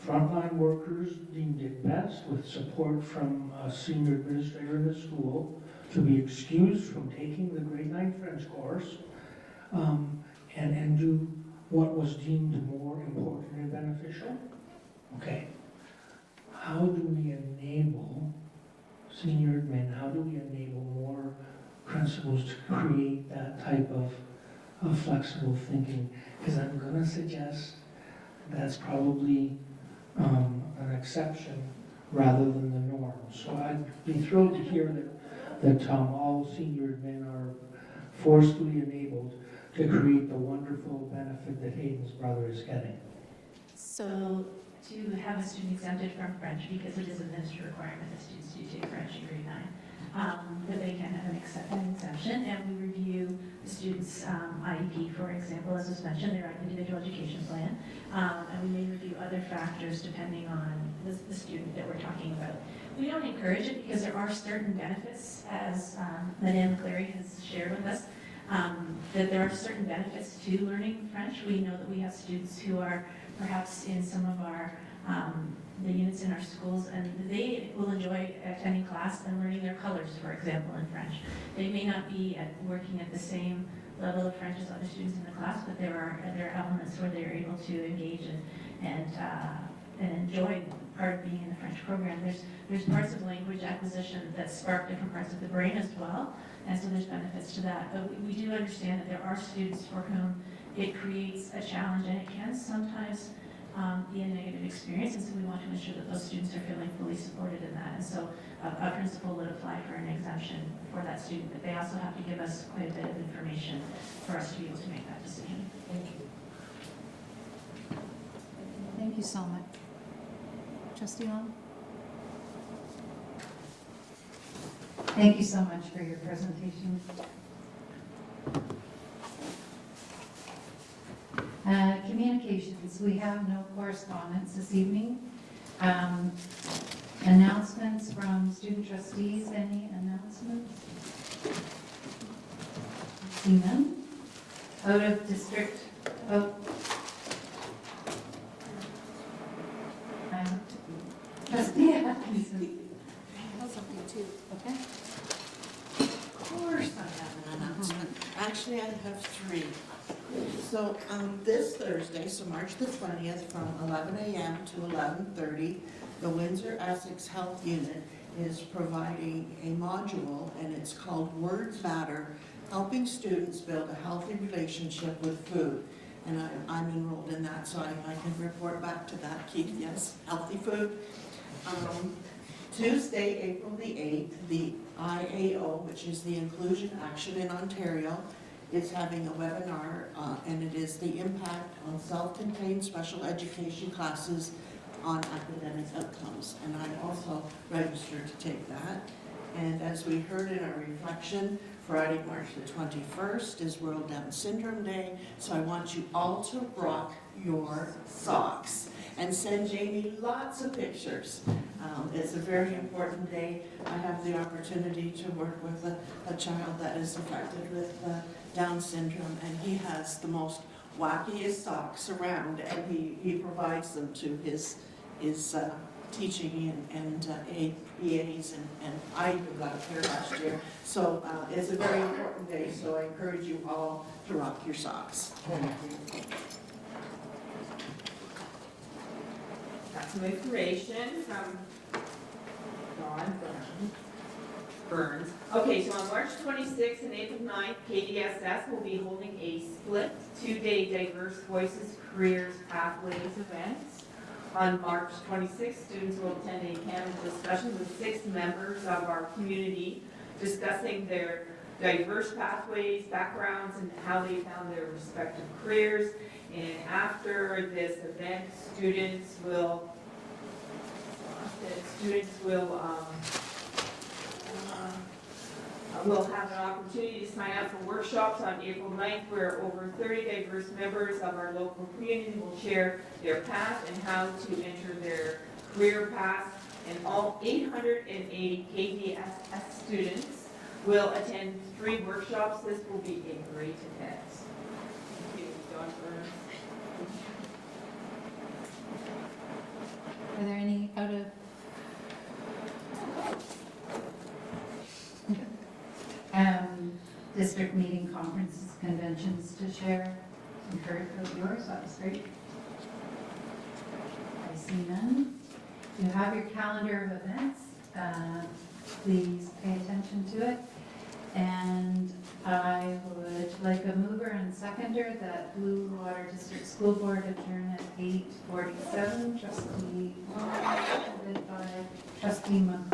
frontline workers deemed it best, with support from a senior administrator in the school, to be excused from taking the grade 9 French course and do what was deemed more important and beneficial. Okay. How do we enable senior admin, how do we enable more principals to create that type of flexible thinking? Because I'm going to suggest that's probably an exception rather than the norm. So I'd be thrilled to hear that all senior admin are forcefully enabled to create the wonderful benefit that Hayden's brother is getting. So to have a student exempted from French, because it is a ministry requirement that students do take French in grade 9, that they can have an exemption, and we review the student's IEP, for example, as was mentioned, their individual education plan, and we may review other factors depending on the student that we're talking about. We don't encourage it because there are certain benefits, as Madame Clary has shared with us, that there are certain benefits to learning French. We know that we have students who are perhaps in some of our the units in our schools, and they will enjoy attending class and learning their colors, for example, in French. They may not be working at the same level of French as other students in the class, but there are elements where they're able to engage and enjoy part of being in the French program. There's parts of language acquisition that spark different parts of the brain as well, and so there's benefits to that. But we do understand that there are students for whom it creates a challenge, and it can sometimes be a negative experience, and so we want to ensure that those students are feeling fully supported in that. And so a principal would apply for an exemption for that student, but they also have to give us quite a bit of information for us to be able to make that decision. Thank you. Thank you so much. Trustee Long? Thank you so much for your presentation. Communications, we have no correspondence this evening. Announcements from student trustees, any announcements? See none? Out of district, Trustee Atkinson. I have something too. Okay. Of course I have an announcement. Actually, I have 3. So this Thursday, so March the 20th, from 11 a.m. to 11:30, the Windsor Essex Health Unit is providing a module, and it's called Words Matter, helping students build a healthy relationship with food. And I'm enrolled in that, so I can report back to that, Keith, yes, healthy food. Tuesday, April the 8th, the IAO, which is the Inclusion Action in Ontario, is having a webinar, and it is the impact on self-contained special education classes on academic outcomes. And I also registered to take that. And as we heard in our reflection, Friday, March the 21st is World Down Syndrome Day, so I want you all to rock your socks and send Jamie lots of pictures. It's a very important day. I have the opportunity to work with a child that is affected with Down syndrome, and he has the most wackiest socks around, and he provides them to his teaching and EAs, and I even got a pair last year. So it's a very important day, so I encourage you all to rock your socks. Got some information from Dawn Burns. Okay, so on March 26th and April 9th, KDSS will be holding a split two-day Diverse Voices Careers Pathways event. On March 26th, students will attend a panel discussion with 6 members of our community discussing their diverse pathways, backgrounds, and how they found their respective careers. And after this event, students will have an opportunity to sign up for workshops on April 9th, where over 30 diverse members of our local community will share their path and how to enter their career path. And all 880 KDSS students will attend 3 workshops. This will be a great event. Thank you, Dawn Burns. Are there any out of district meeting, conferences, conventions to share? You heard of yours, that was great. I see none. You have your calendar of events. Please pay attention to it. And I would like a mover and seconder that Blue Water District School Board adjourn at 8:47. Trustee, seconded by Trustee McCall.